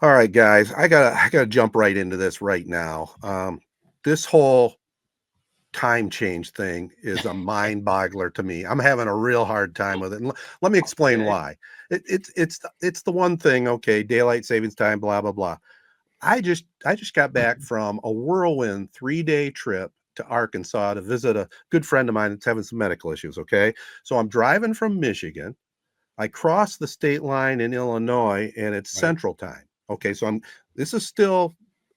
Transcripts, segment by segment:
All right, guys, I gotta jump right into this right now. This whole time change thing is a mind boggler to me. I'm having a real hard time with it. And let me explain Okay. why. It's the one thing. Okay, daylight savings time, blah blah blah. I just got back from a whirlwind 3-day trip to Arkansas to visit a good friend of mine that's having some medical issues. Okay, so I'm driving from Michigan. I cross the state line in Illinois, and it's Right. Central Time. Okay, so this is still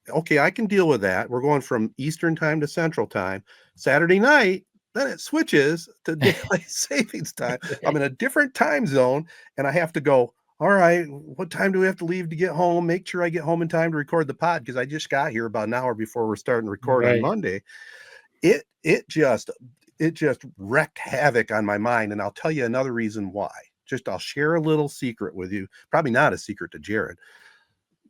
okay. I can deal with that. We're going from Eastern Time to Central Time. Saturday night, then it switches to daylight savings time. I'm in a different time zone, and I have to go. All right, what time do we have to leave to get home? Make sure I get home in time to record the pod because I just got here about an hour before we're starting to record on Right. Monday. It just wreaked havoc on my mind, and I'll tell you another reason why. I'll share a little secret with you. Probably not a secret to Jared.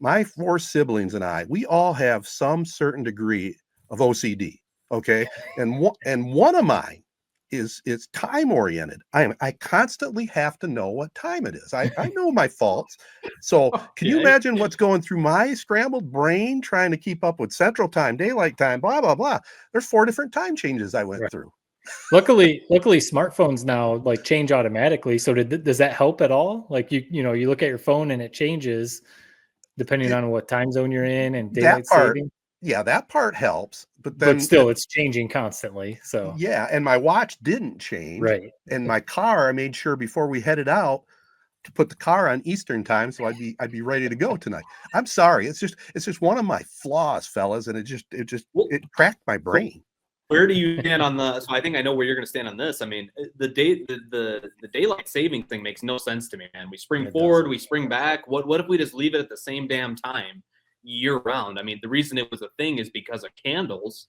My 4 siblings and I, we all have some certain degree of OCD. Okay, and one of mine is time oriented. I constantly have to know what time it is. I know my faults. So can you Okay. imagine what's going through my scrambled brain trying to keep up with Central Time, daylight time, blah blah blah? There's 4 different time changes I went Right. through. Luckily, smartphones now like change automatically. So does that help at all? Like you look at your phone and it changes depending It, on what time zone you're in and that daylight part, saving, yeah, that part helps. But but then still it's changing constantly. So yeah, and my watch didn't change. right. And my car, I made sure before we headed out to put the car on Eastern time so I'd be ready to go tonight. I'm sorry. It's just one of my flaws, fellas, and Well, it cracked my so brain. Where do you stand on the? So I think I know where you're going to stand on this. I mean, the daylight saving thing makes no sense to me, man. We spring It forward, doesn't. we spring back. What if we just leave it at the same damn time year round? I mean, the reason it was a thing is because of candles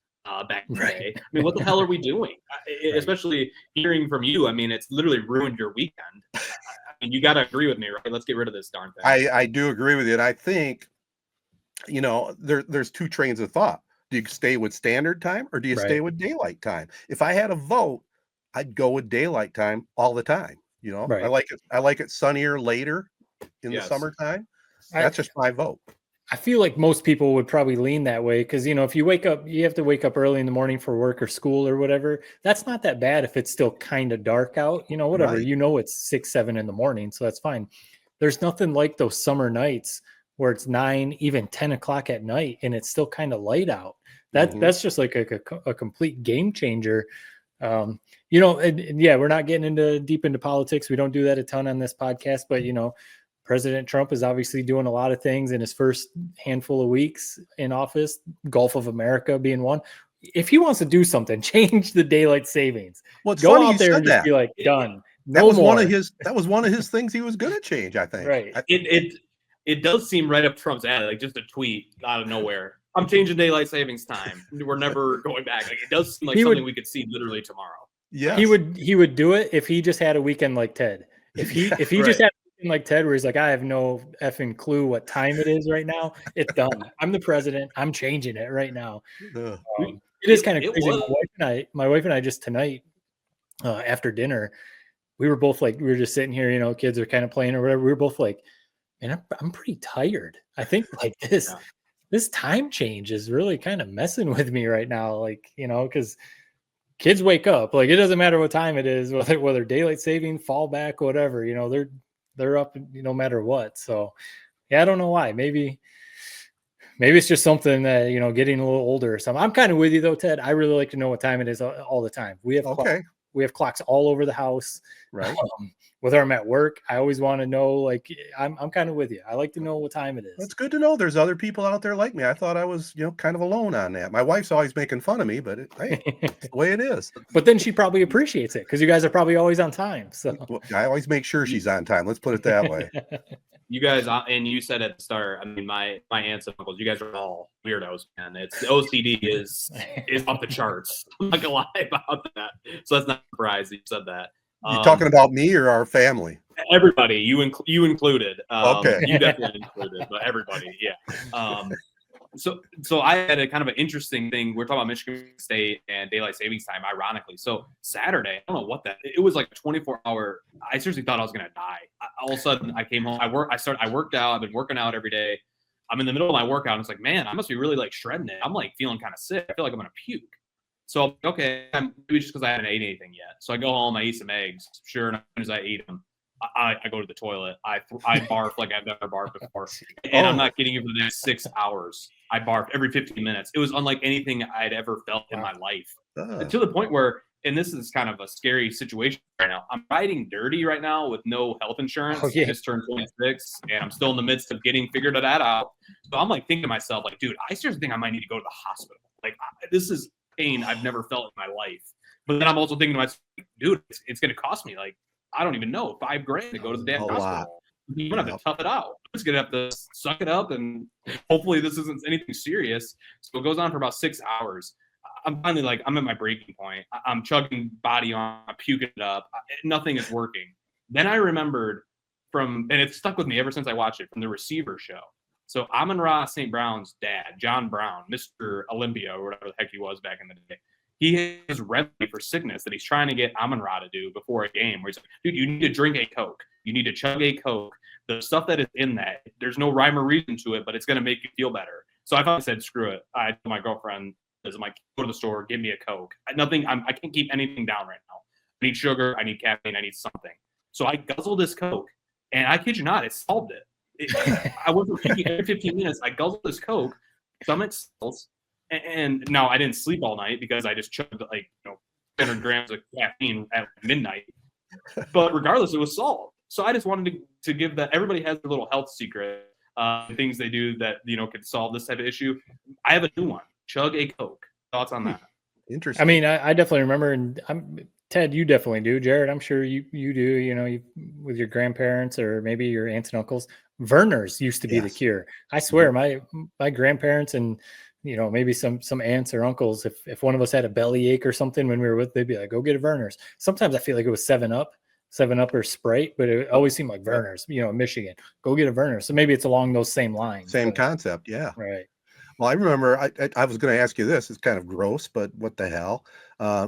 back in the Right. day. I mean, what the hell are we doing? Right. Especially hearing from you. I mean, it's literally ruined your weekend. I mean, you got to agree with me, right? Let's get rid of this darn thing. I do agree with you. And I think, there's 2 trains of thought. Do you stay with standard time or do you stay Right. with daylight time? If I had a vote, I'd go with daylight time all the time. I Right. like it sunnier later in the Yes. summertime. I, That's just my vote. I feel like most people would probably lean that way because, if you have to wake up early in the morning for work or school or whatever. That's not that bad if it's still kind of dark out, whatever, Right. It's 6, 7 in the morning. So that's fine. There's nothing like those summer nights where it's 9, even 10 o'clock at night and it's still kind of light out. That's just like a complete game changer. And yeah, we're not getting deep into politics. We don't do that a ton on this podcast, but President Trump is obviously doing a lot of things in his first handful of weeks in office, Gulf of America being one. If he wants to do something, change the daylight savings. Well, it's Go funny out you there said and just that. be like, done. That No was more. that was one of his things he was going to change, I think. Right. It does seem right up Trump's alley, like just a tweet out of nowhere. I'm changing daylight savings time. We're never going back. Like it does seem like something we could see literally tomorrow. Yeah. He would do it if he just had a weekend like Ted. If he just had a weekend like Ted where he's like, I have no effing clue what time it is right now. It's done. I'm the president. I'm changing it right now. It is kind of crazy. My wife and I just tonight after dinner, we were both like, we were just sitting here, kids are kind of playing or whatever. We were both like, man, I'm pretty tired. I think like this time change is really kind of messing with me right now. Like, because kids wake up, like it doesn't matter what time it is, whether daylight saving, fallback, whatever, they're up no matter what. So yeah, I don't know why. Maybe it's just something that, getting a little older or something. I'm kind of with you though, Ted. I really like to know what time it is all the time. We have clocks all over the house. Right. Whether I'm at work, I always want to know, like, I'm kind of with you. I like to know what time it is. It's good to know there's other people out there like me. I thought I was, kind of alone on that. My wife's always making fun of me, but hey, it's the way it is. But then she probably appreciates it because you guys are probably always on time. So Well, I always make sure she's on time. Let's put it that way. You guys, and you said at the start, I mean, my aunts and uncles, you guys are all weirdos, man. It's the OCD is off the charts. I'm not gonna lie about that. So that's not a surprise that you said that. You talking about me or our family? Everybody, you included. Okay. You definitely included, but everybody, yeah. So I had a kind of an interesting thing. We're talking about Michigan State and daylight savings time, ironically. So Saturday, I don't know what it was like a 24-hour. I seriously thought I was gonna die. All of a sudden, I came home. I worked out. I've been working out every day. I'm in the middle of my workout, and it's like, man, I must be really like shredding it. I'm like feeling kind of sick. I feel like I'm gonna puke. So I'm like, okay, maybe just because I haven't ate anything yet. So I go home, I eat some eggs. Sure enough, as soon as I eat them, I go to the toilet. I barf like I've never barfed before, and I'm not kidding you. For the next 6 hours, I barfed every 15 minutes. It was unlike anything I'd ever felt in my life, to the point where, and this is kind of a scary situation right now. I'm riding dirty right now with no health insurance. I just turned 26, and I'm still in the midst of figured that out. So I'm like thinking to myself, like, dude, I seriously think I might need to go to the hospital. Like, this is pain I've never felt in my life. But then I'm also thinking to myself, dude, it's going to cost me like, I don't even know, $5,000 to go to the damn hospital. You're going to have to tough it out. I'm just going to have to suck it up, and hopefully this isn't anything serious. So it goes on for about 6 hours. I'm finally like, I'm at my breaking point. I'm chugging body on, I'm puking it up. Nothing is working. Then I remembered and it's stuck with me ever since I watched it, from the Receiver show. So Amon-Ra St. Brown's dad, John Brown, Mr. Olympia, or whatever the heck he was back in the day, he has remedy for sickness that he's trying to get Amon-Ra to do before a game, where he's like, dude, you need to drink a Coke. You need to chug a Coke. The stuff that is in that, there's no rhyme or reason to it, but it's going to make you feel better. So I finally said, screw it. I told my girlfriend, I'm like, go to the store, give me a Coke. I can't keep anything down right now. I need sugar, I need caffeine, I need something. So I guzzled this Coke, and I kid you not, it solved it. I wasn't thinking every 15 minutes, I guzzled this Coke, stomach cells, and now I didn't sleep all night because I just chugged 300 grams of caffeine at midnight. But regardless, it was solved. So I just wanted to give that. Everybody has a little health secret, things they do that could solve this type of issue. I have a new one. Chug a Coke. Thoughts on that? Interesting. I mean, I definitely remember, and Ted, you definitely do. Jared, I'm sure you do. With your grandparents or maybe your aunts and uncles. Vernors used to be the cure. I swear, my grandparents and maybe some aunts or uncles, if one of us had a belly ache or something when we were with, they'd be like, "Go get a Vernors." Sometimes I feel like it was 7-Up or Sprite, but it always seemed like Vernors. Michigan, go get a Vernors. So maybe it's along those same lines. Same concept, yeah. Right. Well, I remember I was going to ask you this. It's kind of gross, but what the hell?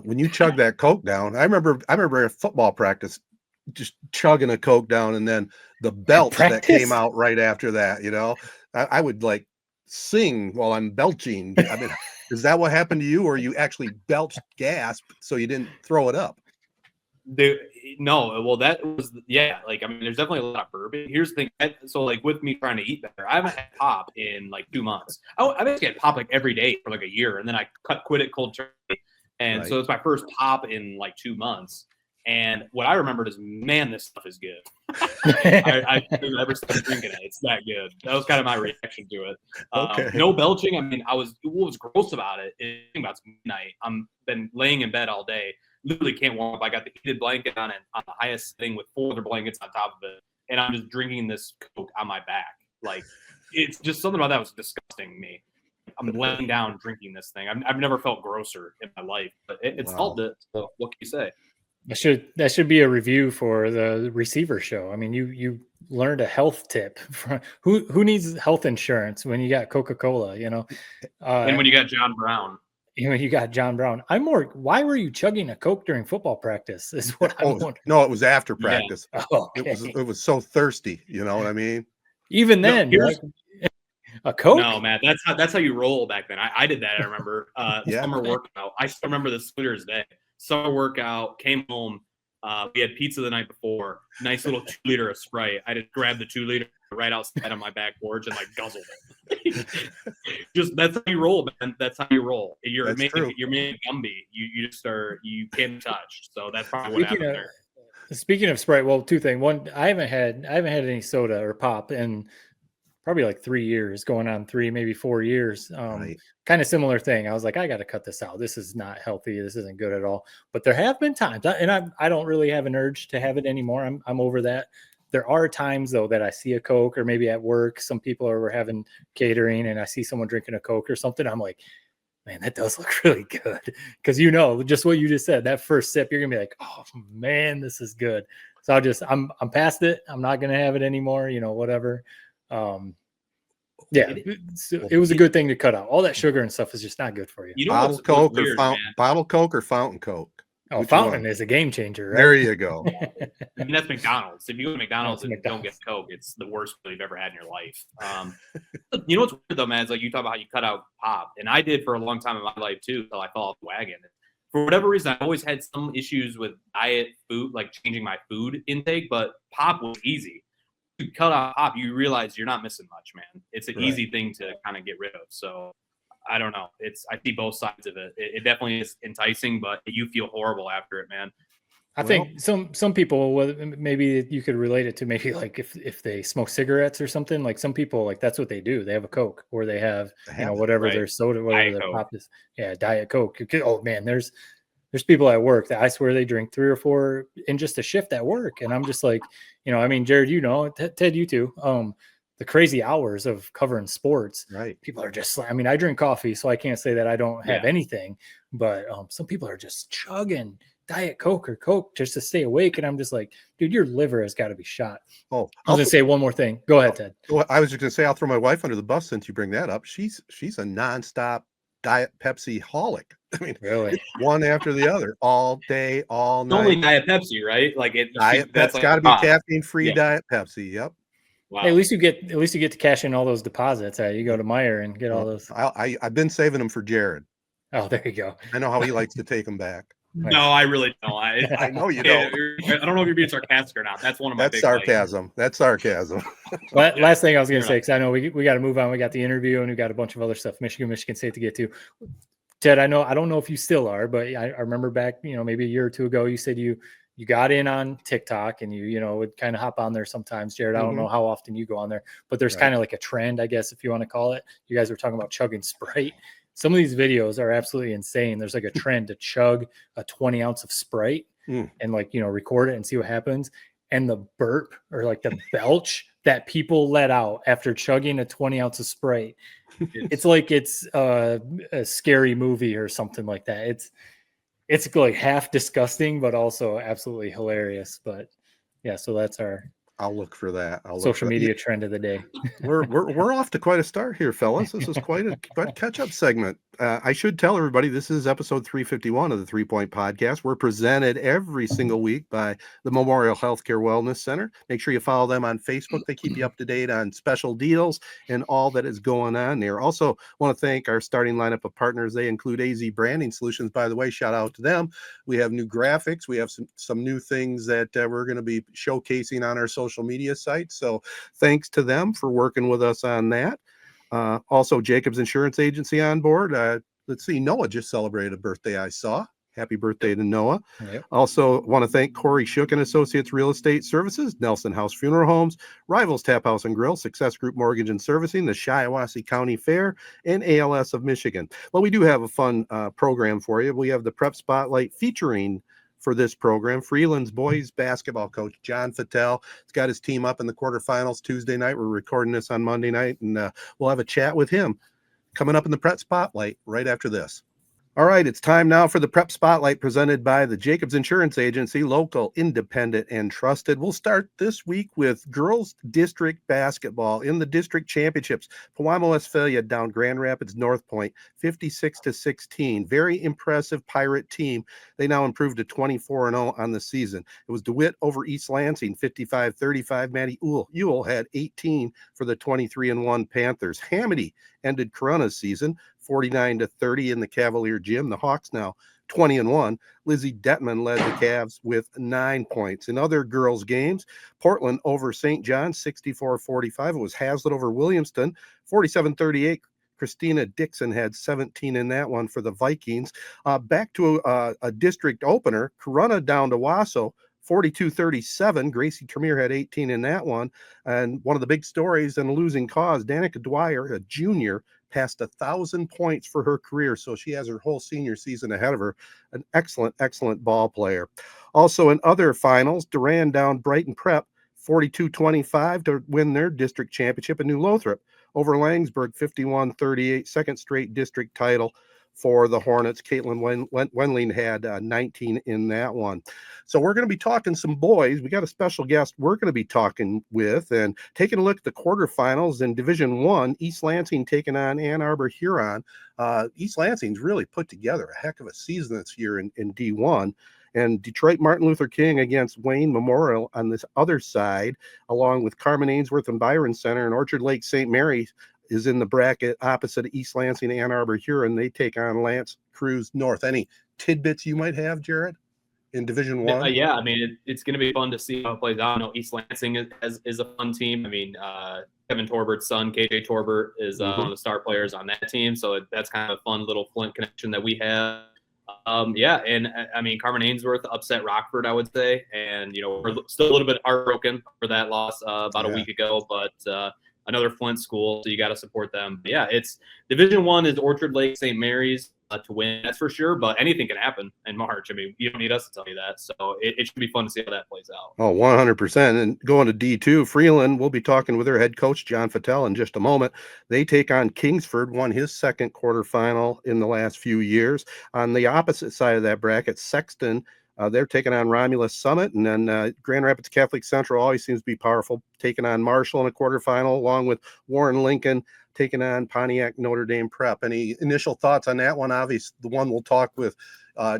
When you chug that Coke down, I remember a football practice, just chugging a Coke down, and then the belch that came out right after that. I would like sing while I'm belching. I mean, is that what happened to you, or you actually belched gas so you didn't throw it up? No, well, that was, like, I mean, there's definitely a lot of bourbon. Here's the thing. So, like, with me trying to eat better, I haven't had pop in like 2 months. I basically had pop like every day for like a year, and then I quit it cold turkey. And so it's my first pop in like 2 months. And what I remembered is, man, this stuff is good. I never started drinking it. It's that good. That was kind of my reaction to it. No belching. I mean, what was gross about it is about midnight. I'm been laying in bed all day. Literally can't warm up. I got the heated blanket on the highest setting with 4 other blankets on top of it, and I'm just drinking this Coke on my back. Like, it's just something about that was disgusting to me. I'm laying down drinking this thing. I've never felt grosser in my life, but it solved it. So what can you say? That should be a review for the Receiver show. I mean, you learned a health tip from who needs health insurance when you got Coca-Cola, and when you got John Brown. You got John Brown. Why were you chugging a Coke during football practice? Is what I'm wondering. No, it was after practice. Yeah. Oh, okay. It was so thirsty. You know what I mean? Even then, a Coke. No, Matt, that's how you roll back then. I did that. I remember summer workout. I still remember this clear as day. Summer workout, came home. We had pizza the night before. Nice little 2-liter of Sprite. I just grabbed the 2-liter right outside on my back porch and like guzzled it. Just that's how you roll, man. That's how you roll. You're making Gumby. You can't touch. So that's probably what happened there. Speaking of Sprite, well, 2 things. One, I haven't had any soda or pop in probably like 3 years, going on 3, maybe 4 years. Kind of similar thing. I was like, I got to cut this out. This is not healthy. This isn't good at all. But there have been times, and I don't really have an urge to have it anymore. I'm over that. There are times though that I see a Coke, or maybe at work, some people are having catering and I see someone drinking a Coke or something. I'm like, man, that does look really good. Because just what you just said, that first sip, you're gonna be like, oh man, this is good. So I'm past it. I'm not gonna have it anymore. Whatever. It was a good thing to cut out. All that sugar and stuff is just not good for you. Bottle Coke or fountain Coke? Oh, Which fountain one? is a game changer, right? There you go. I mean, that's McDonald's. If you go to McDonald's and don't get McDonald's. Coke, it's the worst meal you've ever had in your life. You know what's weird though, man? It's like you talk about how you cut out pop, and I did for a long time in my life too, until I fell off the wagon. For whatever reason, I always had some issues with diet food, like changing my food intake. But pop was easy. You cut out pop, you realize you're not missing much, man. It's an easy thing to kind of get rid of. So I don't know. I see both sides of it. It definitely is enticing, but you feel horrible after it, man. I think some people, maybe you could relate it to maybe like if they smoke cigarettes or something, like some people, like that's what they do. They have a Coke or they have, whatever their soda, whatever their pop is. Yeah, Diet Coke. Oh man, there's people at work that I swear they drink 3 or 4 in just a shift at work. And I'm just like, I mean, Jared, Ted, you too. The crazy hours of covering sports, right? People are just, I mean, I drink coffee, so I can't say that I don't have anything, but some people are just chugging Diet Coke or Coke just to stay awake. And I'm just like, dude, your liver has got to be shot. Oh, I was going to say one more thing. Go ahead, Ted. I was just going to say, I'll throw my wife under the bus since you bring that up. She's a nonstop Diet Pepsi holic. I mean, really, one after the other, all day, all night. Only Diet Pepsi, right? Like that's like got to be caffeine-free Diet Pepsi. Yep. Wow. Hey, at least you get to cash in all those deposits. You go to Meijer and get all those. I've been saving them for Jared. Oh, there you go. I know how he likes to take them back. No, I really don't. I know you don't. I don't know if you're being sarcastic or not. That's one of my big sarcasm. That's sarcasm. Last thing I was going to say, because I know we got to move on. We got the interview and we got a bunch of other stuff. Michigan State to get to. Ted, I don't know if you still are, but I remember back, maybe a year or two ago, you said you got in on TikTok and you would kind of hop on there sometimes. Jared, I don't know how often you go on there, but there's kind of like a trend, I guess, if you want to call it. You guys were talking about chugging Sprite. Some of these videos are absolutely insane. There's like a trend to chug a 20 ounce of Sprite and record it and see what happens. And the burp or like the belch that people let out after chugging a 20 ounce of Sprite. It's like it's a scary movie or something like that. It's like half disgusting, but also absolutely hilarious. But yeah, so that's our I'll look for that. Social media trend of the day. We're off to quite a start here, fellas. This is quite a catch-up segment. I should tell everybody this is episode 351 of the 3 Point Podcast. We're presented every single week by the Memorial Healthcare Wellness Center. Make sure you follow them on Facebook. They keep you up to date on special deals and all that is going on there. Also, want to thank our starting lineup of partners. They include AZee Branding Solutions. By the way, shout out to them. We have new graphics. We have some new things that we're going to be showcasing on our social media site. So thanks to them for working with us on that. Also, Jacobs Insurance Agency on board. Let's see, Noah just celebrated a birthday, I saw. Happy birthday to Noah. Yep. Also want to thank Kori Shook and Associates Real Estate Services, Nelson House Funeral Homes, Rivals Taphouse and Grille, Success Group Mortgage and Servicing, the Shiawassee County Fair, and ALS of Michigan. Well, we do have a fun program for you. We have the Prep Spotlight featuring for this program, Freeland's boys basketball coach, John Fattal. He's got his team up in the quarterfinals Tuesday night. We're recording this on Monday night, and we'll have a chat with him coming up in the Prep Spotlight right after this. All right, it's time now for the Prep Spotlight presented by the Jacobs Insurance Agency, local, independent, and trusted. We'll start this week with girls district basketball in the district championships. Pewamo Westphalia down Grand Rapids North Point, 56-16. Very impressive Pirate team. They now improved to 24-0 on the season. It was DeWitt over East Lansing, 55-35. Maddie Ewell had 18 for the 23-1 Panthers. Hamady ended Corona's season 49-30 in the Cavalier Gym. The Hawks now 20-1. Lizzie Detman led the Cavs with 9 points. In other girls' games, Portland over St. John 64-45. It was Hazlitt over Williamston 47-38. Christina Dixon had 17 in that one for the Vikings. Back to a district opener, Corunna down to Wasso 42-37. Gracie Tremere had 18 in that one. And one of the big stories and a losing cause, Danica Dwyer, a junior, passed 1,000 points for her career. So she has her whole senior season ahead of her. An excellent, excellent ball player. Also in other finals, Durand down Brighton Prep 42-25 to win their district championship. And New Lothrop over Langsburg 51-38, second straight district title for the Hornets. Caitlin Wenling had 19 in that one. So we're going to be talking some boys. We got a special guest we're going to be talking with and taking a look at the quarterfinals in Division I. East Lansing taking on Ann Arbor Huron. East Lansing's really put together a heck of a season this year in D1. And Detroit Martin Luther King against Wayne Memorial on this other side, along with Carmen Ainsworth and Byron Center, and Orchard Lake St. Mary is in the bracket opposite East Lansing, Ann Arbor, Huron. They take on Lance Cruz North. Any tidbits you might have, Jared, in Division One? Yeah, I mean, it's going to be fun to see how it plays out. I know East Lansing is a fun team. I mean, Kevin Torbert's son, KJ Torbert, is one of the star players on that team. So that's kind of a fun little Flint connection that we have. Yeah, and I mean, Carmen Ainsworth upset Rockford, I would say. And, we're still a little bit heartbroken for that loss about a week ago. But another Flint school, so you got to support them. But yeah, it's Division One is Orchard Lake St. Mary's to win, that's for sure. But anything can happen in March. I mean, you don't need us to tell you that. So it should be fun to see how that plays out. Oh, 100%. And going to D2, Freeland, we'll be talking with their head coach, John Fattal, in just a moment. They take on Kingsford, won his second quarterfinal in the last few years. On the opposite side of that bracket, Sexton, they're taking on Romulus Summit. And then Grand Rapids Catholic Central always seems to be powerful, taking on Marshall in a quarterfinal, along with Warren Lincoln taking on Pontiac Notre Dame Prep. Any initial thoughts on that one? Obviously, the one we'll talk with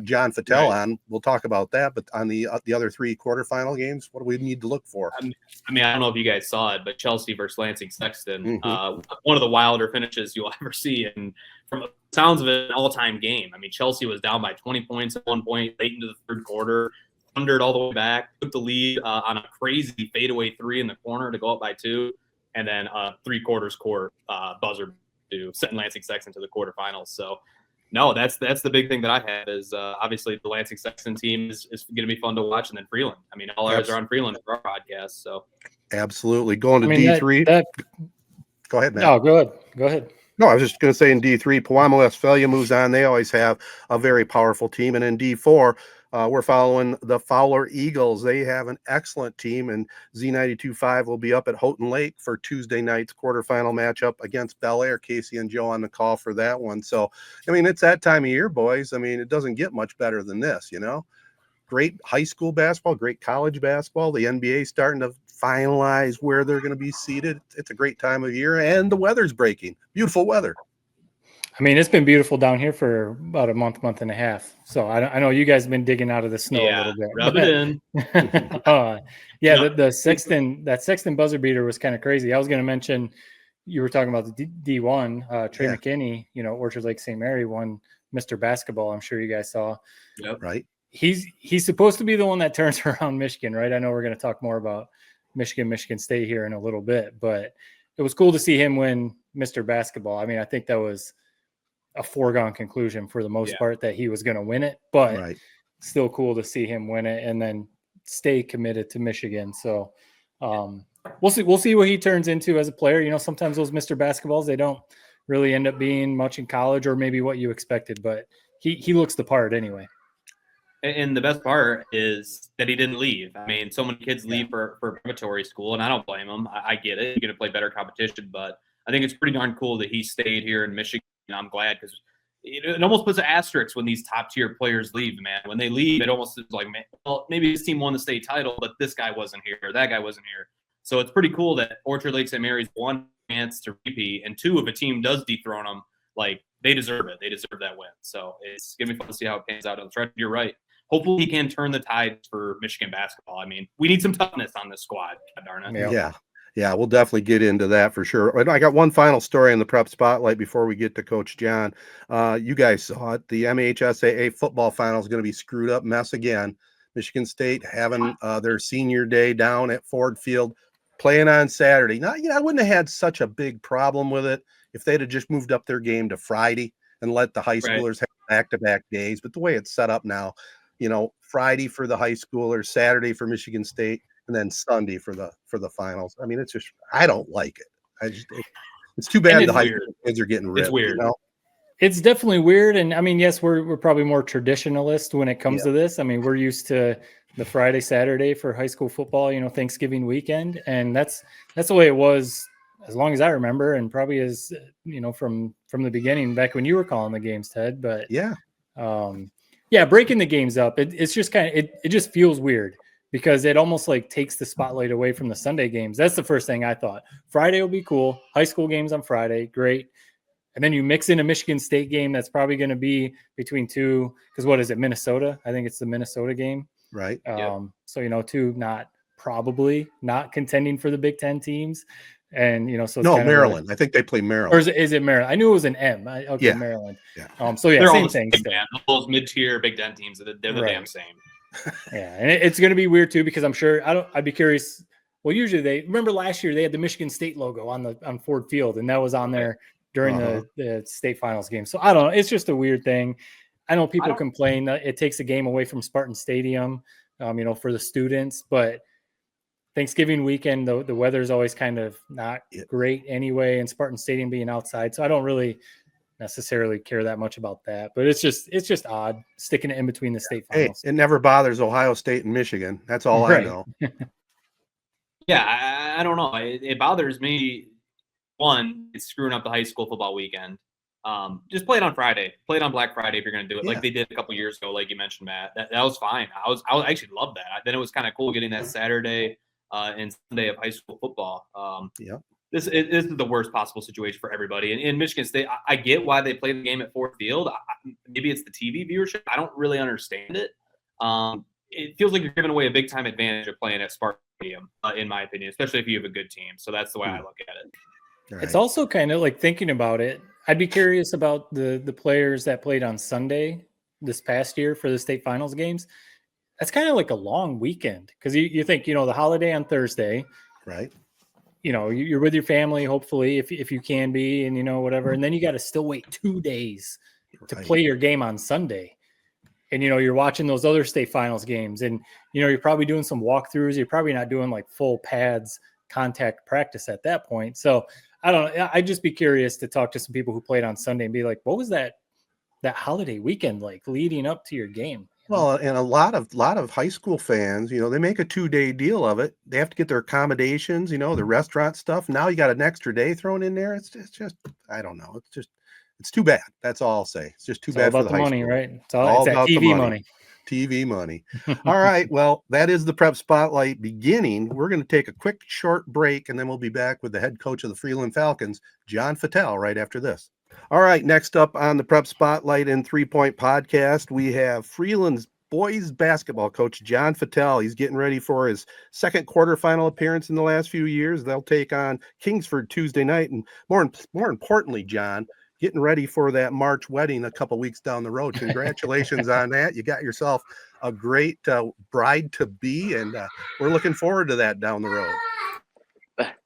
John Fattal on. We'll talk about that. But on the other three quarterfinal games, what do we need to look for? I mean, I don't know if you guys saw it, but Chelsea versus Lansing Sexton, one of the wilder finishes you'll ever see. And from the sounds of it, an all-time game. I mean, Chelsea was down by 20 points at one point late into the third quarter, thundered all the way back, took the lead on a crazy fadeaway three in the corner to go up by 2. And then three-quarters court buzzer to send Lansing Sexton to the quarterfinals. So, no, that's the big thing that I have is obviously the Lansing Sexton team is going to be fun to watch. And then Freeland. I mean, all eyes are on Freeland for our podcast. So, absolutely. Going to D3. Go ahead, Matt. No, go ahead. No, I was just going to say in D3, Pewamo Westphalia moves on. They always have a very powerful team. And in D4, we're following the Fowler Eagles. They have an excellent team, and Z92.5 will be up at Houghton Lake for Tuesday night's quarterfinal matchup against Bel Air. Casey and Joe on the call for that one. So, I mean, it's that time of year, boys. I mean, it doesn't get much better than this, Great high school basketball, great college basketball. The NBA starting to finalize where they're going to be seated. It's a great time of year, and the weather's breaking. Beautiful weather. I mean, it's been beautiful down here for about a month and a half. So I know you guys have been digging out of the snow a little bit. Rub it in. The Sexton buzzer beater was kind of crazy. I was going to mention, you were talking about the D1, Trey McKinney, Orchard Lake St. Mary won Mr. Basketball. I'm sure you guys saw. Yep. Right. He's supposed to be the one that turns around Michigan, right? I know we're going to talk more about Michigan State here in a little bit, but it was cool to see him win Mr. Basketball. I mean, I think that was a foregone conclusion for the most part that he was going to win it, but still cool to see him win it and then stay committed to Michigan. So we'll see what he turns into as a player. Sometimes those Mr. Basketballs, they don't really end up being much in college or maybe what you expected, but he looks the part anyway. And the best part is that he didn't leave. I mean, so many kids leave for preparatory school, and I don't blame them. I get it. You're going to play better competition, but I think it's pretty darn cool that he stayed here in Michigan. I'm glad because it almost puts an asterisk when these top-tier players leave, man. When they leave, it almost is like, man, well, maybe this team won the state title, but this guy wasn't here or that guy wasn't here. So it's pretty cool that Orchard Lake St. Mary's one chance to repeat, and two, if a team does dethrone them, like, they deserve it. They deserve that win. So it's going to be fun to see how it pans out on the stretch. You're right. Hopefully he can turn the tide for Michigan basketball. I mean, we need some toughness on this squad. Darn it. Yeah, we'll definitely get into that for sure. I got one final story in the prep spotlight before we get to Coach John. You guys saw it. The MHSAA football final is going to be screwed up mess again. Michigan State having their senior day down at Ford Field, playing on Saturday. Now, I wouldn't have had such a big problem with it if they'd have just moved up their game to Friday and let the high schoolers have back-to-back days. But the way it's set up now, Friday for the high schoolers, Saturday for Michigan State, and then Sunday for the finals. I mean, it's just, I don't like it. It's too bad the high school kids are getting ripped. It's weird. It's definitely weird. And I mean, yes, we're probably more traditionalist when it comes to this. I mean, we're used to the Friday, Saturday for high school football, Thanksgiving weekend. And that's the way it was as long as I remember, and probably as, from the beginning back when you were calling the games, Ted. But breaking the games up, it's just kind of, it just feels weird because it almost like takes the spotlight away from the Sunday games. That's the first thing I thought. Friday will be cool. High school games on Friday, great. And then you mix in a Michigan State game that's probably going to be between two, because what is it, Minnesota? I think it's the Minnesota game. Right. So, two probably not contending for the Big Ten teams. And, so it's no, kind Maryland. of I think they play Maryland. Or is it Maryland? I knew it was an M. Okay, Maryland. Yeah. So, yeah, they're same all thing. Those mid-tier Big Ten teams, they're the damn same. Yeah, and it's going to be weird, too, because I'm sure I'd be curious. Well, usually remember last year they had the Michigan State logo on Ford Field, and that was on there during the state finals game. So I don't know. It's just a weird thing. I know people complain that it takes a game away from Spartan Stadium, for the students, but Thanksgiving weekend, the weather is always kind of not great anyway, and Spartan Stadium being outside. So I don't really necessarily care that much about that, but it's just odd sticking it in between the state finals. Hey, it never bothers Ohio State and Michigan. That's all I know. Yeah, I don't know. It bothers me. One, it's screwing up the high school football weekend. Just play it on Friday. Play it on Black Friday if you're going to do it, like they did a couple years ago, like you mentioned, Matt. That was fine. I actually loved that. Then it was kind of cool getting that Saturday and Sunday of high school football. This is the worst possible situation for everybody. And in Michigan State, I get why they play the game at Ford Field. Maybe it's the TV viewership. I don't really understand it. It feels like you're giving away a big time advantage of playing at Spartan Stadium, in my opinion, especially if you have a good team. So that's the way I look at it. Right. It's also kind of like thinking about it. I'd be curious about the players that played on Sunday this past year for the state finals games. That's kind of like a long weekend because you think, the holiday on Thursday, right? You're with your family, hopefully, if you can be, and whatever. And then you got to still wait 2 days to play your game on Sunday. And, you're watching those other state finals games and, you're probably doing some walkthroughs. You're probably not doing like full pads contact practice at that point. So I don't know. I'd just be curious to talk to some people who played on Sunday and be like, what was that holiday weekend like leading up to your game? Well, and a lot of high school fans, they make a 2-day deal of it. They have to get their accommodations, the restaurant stuff. Now you got an extra day thrown in there. It's just I don't know. It's too bad. That's all I'll say. It's just too bad for the high money, school. right? It's all about TV the money. TV money. All right. Well, that is the Prep Spotlight beginning. We're going to take a quick short break, and then we'll be back with the head coach of the Freeland Falcons, John Fattal, right after this. All right. Next up on the Prep Spotlight and 3-Point Podcast, we have Freeland's boys basketball coach, John Fattal. He's getting ready for his second quarterfinal appearance in the last few years. They'll take on Kingsford Tuesday night. And more importantly, John, getting ready for that March wedding a couple weeks down the road. Congratulations on that. You got yourself a great bride-to-be, and we're looking forward to that down the road.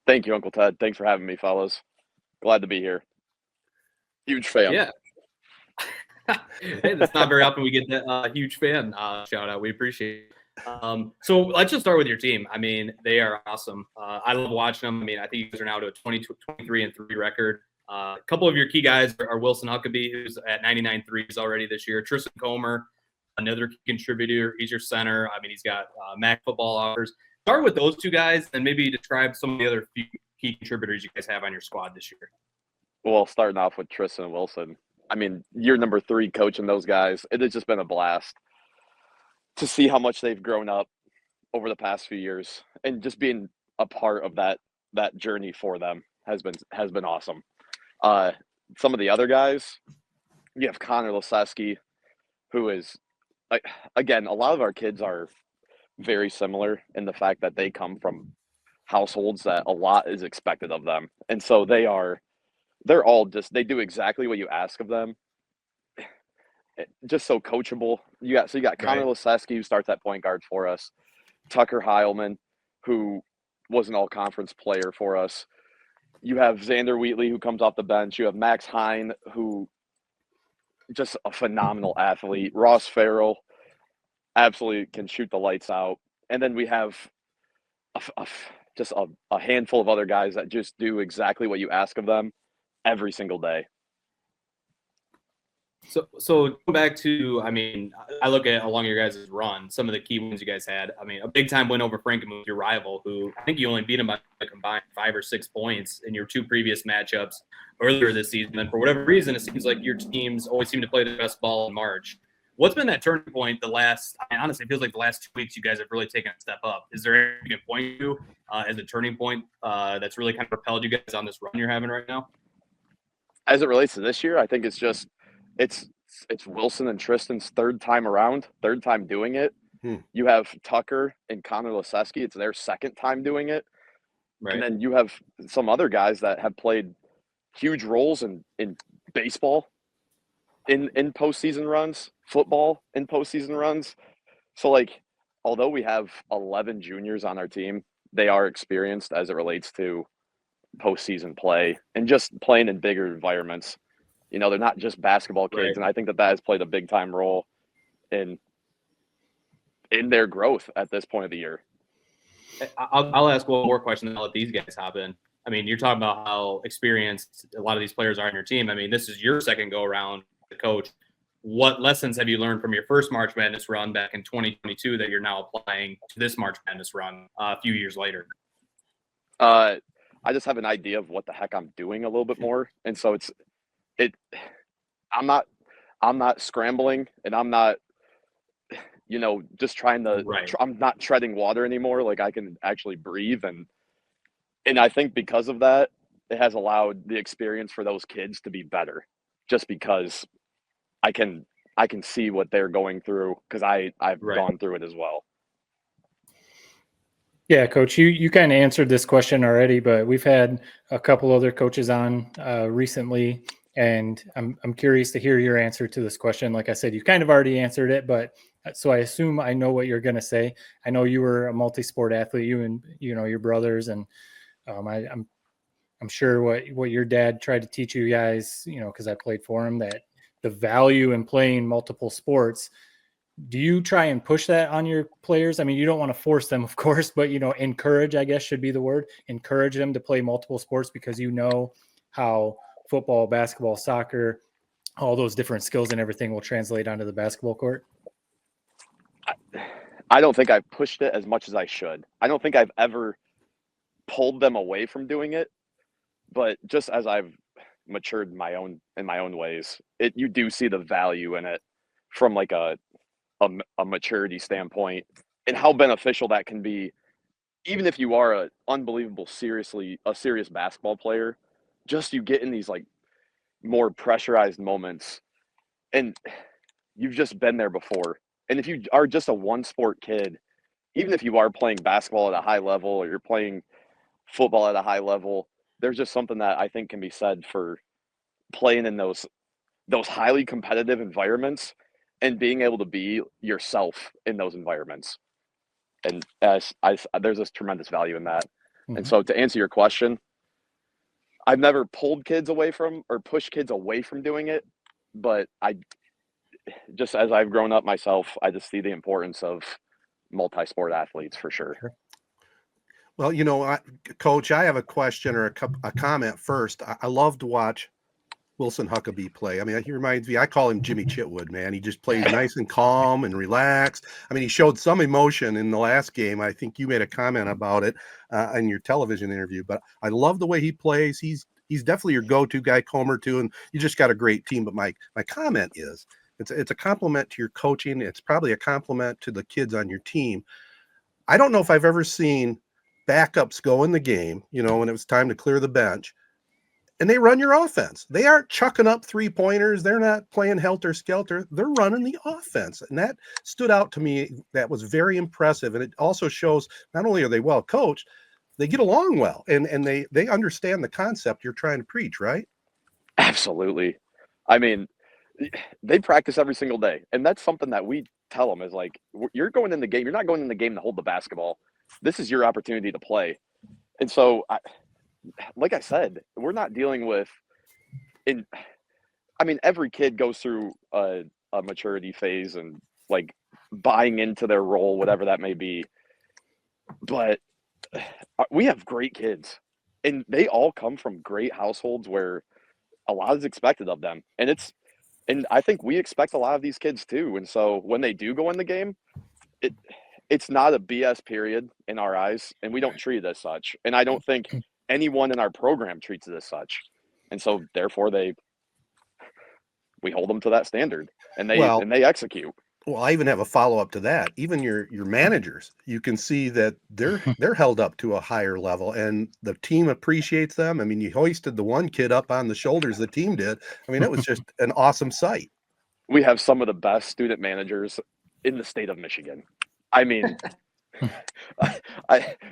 Thank you, Uncle Ted. Thanks for having me, fellas. Glad to be here. Huge fan. Yeah. Hey, that's not very often we get that huge fan shout out. We appreciate it. So let's just start with your team. I mean, they are awesome. I love watching them. I mean, I think you guys are now to a 23-3 record. A couple of your key guys are Wilson Huckabee, who's at 99 threes already this year. Tristan Comer, another key contributor. He's your center. I mean, he's got MAC football offers. Start with those two guys, and maybe describe some of the other key contributors you guys have on your squad this year. Well, starting off with Tristan and Wilson. I mean, year number 3 coaching those guys. It has just been a blast to see how much they've grown up over the past few years, and just being a part of that journey for them has been awesome. Some of the other guys, you have Connor Lasewski, who is, again, a lot of our kids are very similar in the fact that they come from households that a lot is expected of them. And so they're all just, they do exactly what you ask of them. Just so coachable. You got Connor Lasewski, who starts at point guard for us. Tucker Heilman, who was an all-conference player for us. You have Xander Wheatley, who comes off the bench. You have Max Hine, who just a phenomenal athlete. Ross Farrell absolutely can shoot the lights out. And then we have just a handful of other guys that just do exactly what you ask of them every single day. So going back to, I mean, I look at along your guys' run, some of the key wins you guys had. I mean, a big time win over Frankenmuth, your rival, who I think you only beat him by a combined 5 or 6 points in your 2 previous matchups earlier this season. And for whatever reason, it seems like your teams always seem to play the best ball in March. What's been that turning point honestly, it feels like the last 2 weeks you guys have really taken a step up. Is there anything you can point to as a turning point that's really kind of propelled you guys on this run you're having right now? As it relates to this year, I think it's Wilson and Tristan's third time doing it. You have Tucker and Connor Leseski. It's their second time doing it. Right. And then you have some other guys that have played huge roles in baseball in postseason runs, football in postseason runs. So, like, although we have 11 juniors on our team, they are experienced as it relates to postseason play and just playing in bigger environments. You know, they're not just basketball kids, Right. and I think that has played a big time role in their growth at this point of the year. I'll ask one more question and I'll let these guys hop in. I mean, you're talking about how experienced a lot of these players are on your team. I mean, this is your second go around the coach. What lessons have you learned from your first March Madness run back in 2022 that you're now applying to this March Madness run a few years later? I just have an idea of what the heck I'm doing a little bit more, and so I'm not scrambling, and I'm not, you know, just trying to. Right. I'm not treading water anymore. Like, I can actually breathe, and I think because of that, it has allowed the experience for those kids to be better, just because I can see what they're going through because I've Right. gone through it as well. Yeah, Coach, you kind of answered this question already, but we've had a couple other coaches on recently, and I'm curious to hear your answer to this question. Like I said, you kind of already answered it, but so I assume I know what you're going to say. I know you were a multi-sport athlete, you and your brothers, and I'm sure what your dad tried to teach you guys, because I played for him, that the value in playing multiple sports. Do you try and push that on your players? I mean, you don't want to force them, of course, but, encourage, I guess, should be the word. Encourage them to play multiple sports because how football, basketball, soccer, all those different skills and everything will translate onto the basketball court. I don't think I've pushed it as much as I should. I don't think I've ever pulled them away from doing it, but just as I've matured in my own ways, you do see the value in it from like a maturity standpoint and how beneficial that can be, even if you are a serious basketball player. Just you get in these like more pressurized moments and you've just been there before. And if you are just a one sport kid, even if you are playing basketball at a high level or you're playing football at a high level, there's just something that I think can be said for playing in those highly competitive environments and being able to be yourself in those environments. And there's this tremendous value in that. Mm-hmm. And so to answer your question, I've never pulled kids away from or pushed kids away from doing it, but just as I've grown up myself, I just see the importance of multi-sport athletes for sure. Well, Coach, I have a question or a comment first. I love to watch Wilson Huckabee play. I mean, he reminds me, I call him Jimmy Chitwood, man. He just plays nice and calm and relaxed. I mean, he showed some emotion in the last game. I think you made a comment about it in your television interview, but I love the way he plays. He's definitely your go-to guy, Comer, too, and you just got a great team. But my comment is, it's a compliment to your coaching. It's probably a compliment to the kids on your team. I don't know if I've ever seen backups go in the game, when it was time to clear the bench, and they run your offense. They aren't chucking up 3-pointers. They're not playing helter-skelter. They're running the offense. And that stood out to me. That was very impressive. And it also shows not only are they well coached, they get along well. And they understand the concept you're trying to preach, right? Absolutely. I mean, they practice every single day. And that's something that we tell them is like, you're going in the game. You're not going in the game to hold the basketball. This is your opportunity to play. And so like I said, we're not dealing with every kid goes through a maturity phase and like buying into their role, whatever that may be. But we have great kids and they all come from great households where a lot is expected of them. And I think we expect a lot of these kids too. And so when they do go in the game, it's not a BS period in our eyes, and we don't treat it as such. And I don't think anyone in our program treats it as such. And so therefore we hold them to that standard and they execute. Well, I even have a follow-up to that. Even your managers, you can see that they're held up to a higher level, and the team appreciates them. I mean, you hoisted the one kid up on the shoulders, the team did. I mean, it was just an awesome sight. We have some of the best student managers in the state of Michigan. I mean,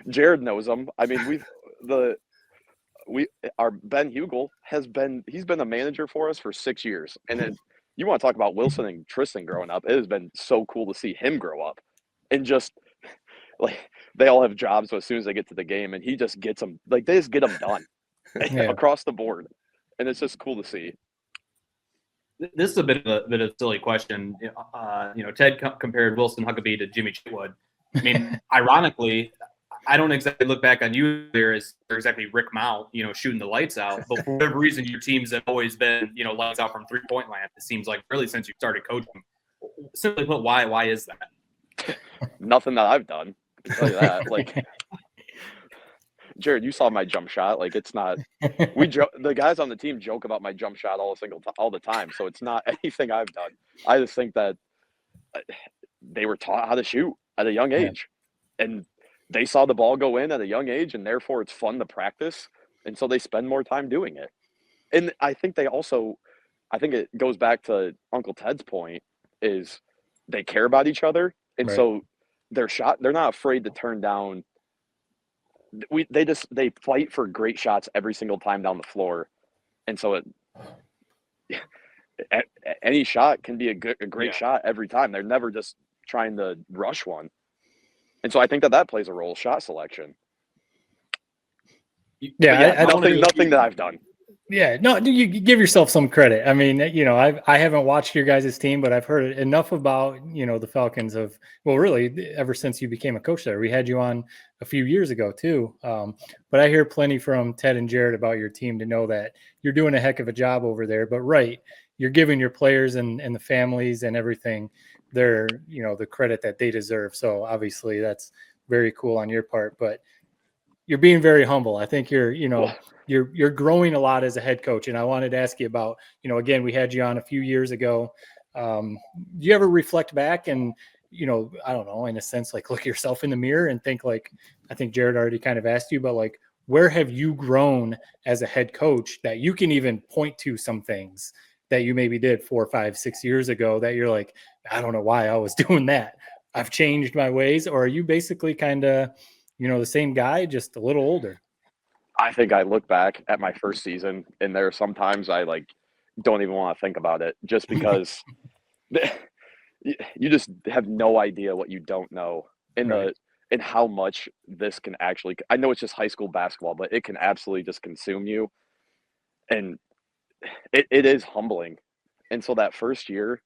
Jared knows them. I mean, our Ben Hugel he's been a manager for us for 6 years, and then you want to talk about Wilson and Tristan growing up. It has been so cool to see him grow up, and just like they all have jobs, so as soon as they get to the game, and he just gets them, like they just get them done across the board, and it's just cool to see. This is a bit of a silly question. Ted compared Wilson Huckabee to Jimmy Chitwood. I mean, ironically, I don't exactly look back on you there as exactly Rick Mount, shooting the lights out. But for whatever reason, your teams have always been, lights out from 3-point land. It seems like really since you started coaching. Simply put, why is that? Nothing that I've done. I can tell you that. Like, Jared, you saw my jump shot. Like, it's not. The guys on the team joke about my jump shot all the time. So it's not anything I've done. I just think that they were taught how to shoot at a young age, and they saw the ball go in at a young age, and therefore it's fun to practice, and so they spend more time doing it. And I think it goes back to Uncle Ted's point, is they care about each other, and so they're not afraid to turn down. They fight for great shots every single time down the floor, and so any shot can be a great shot every time. They're never just trying to rush one. And so I think that plays a role, shot selection. Yeah, nothing that I've done. Yeah, no, you give yourself some credit. I mean, I haven't watched your guys' team, but I've heard enough about, the Falcons really ever since you became a coach there. We had you on a few years ago too. But I hear plenty from Ted and Jared about your team to know that you're doing a heck of a job over there. But you're giving your players and the families and everything the credit that they deserve. So obviously that's very cool on your part, but you're being very humble. I think you're growing a lot as a head coach. And I wanted to ask you about, again, we had you on a few years ago. Do you ever reflect back and, I don't know, in a sense, like look yourself in the mirror and think like, I think Jared already kind of asked you, but like, where have you grown as a head coach that you can even point to some things that you maybe did 4, 5, 6 years ago that you're like, I don't know why I was doing that. I've changed my ways. Or are you basically kind of, the same guy, just a little older? I think I look back at my first season, and there are sometimes I don't even want to think about it, just because you just have no idea what you don't know, and how much this can actually. I know it's just high school basketball, but it can absolutely just consume you, and it is humbling. And so that first year,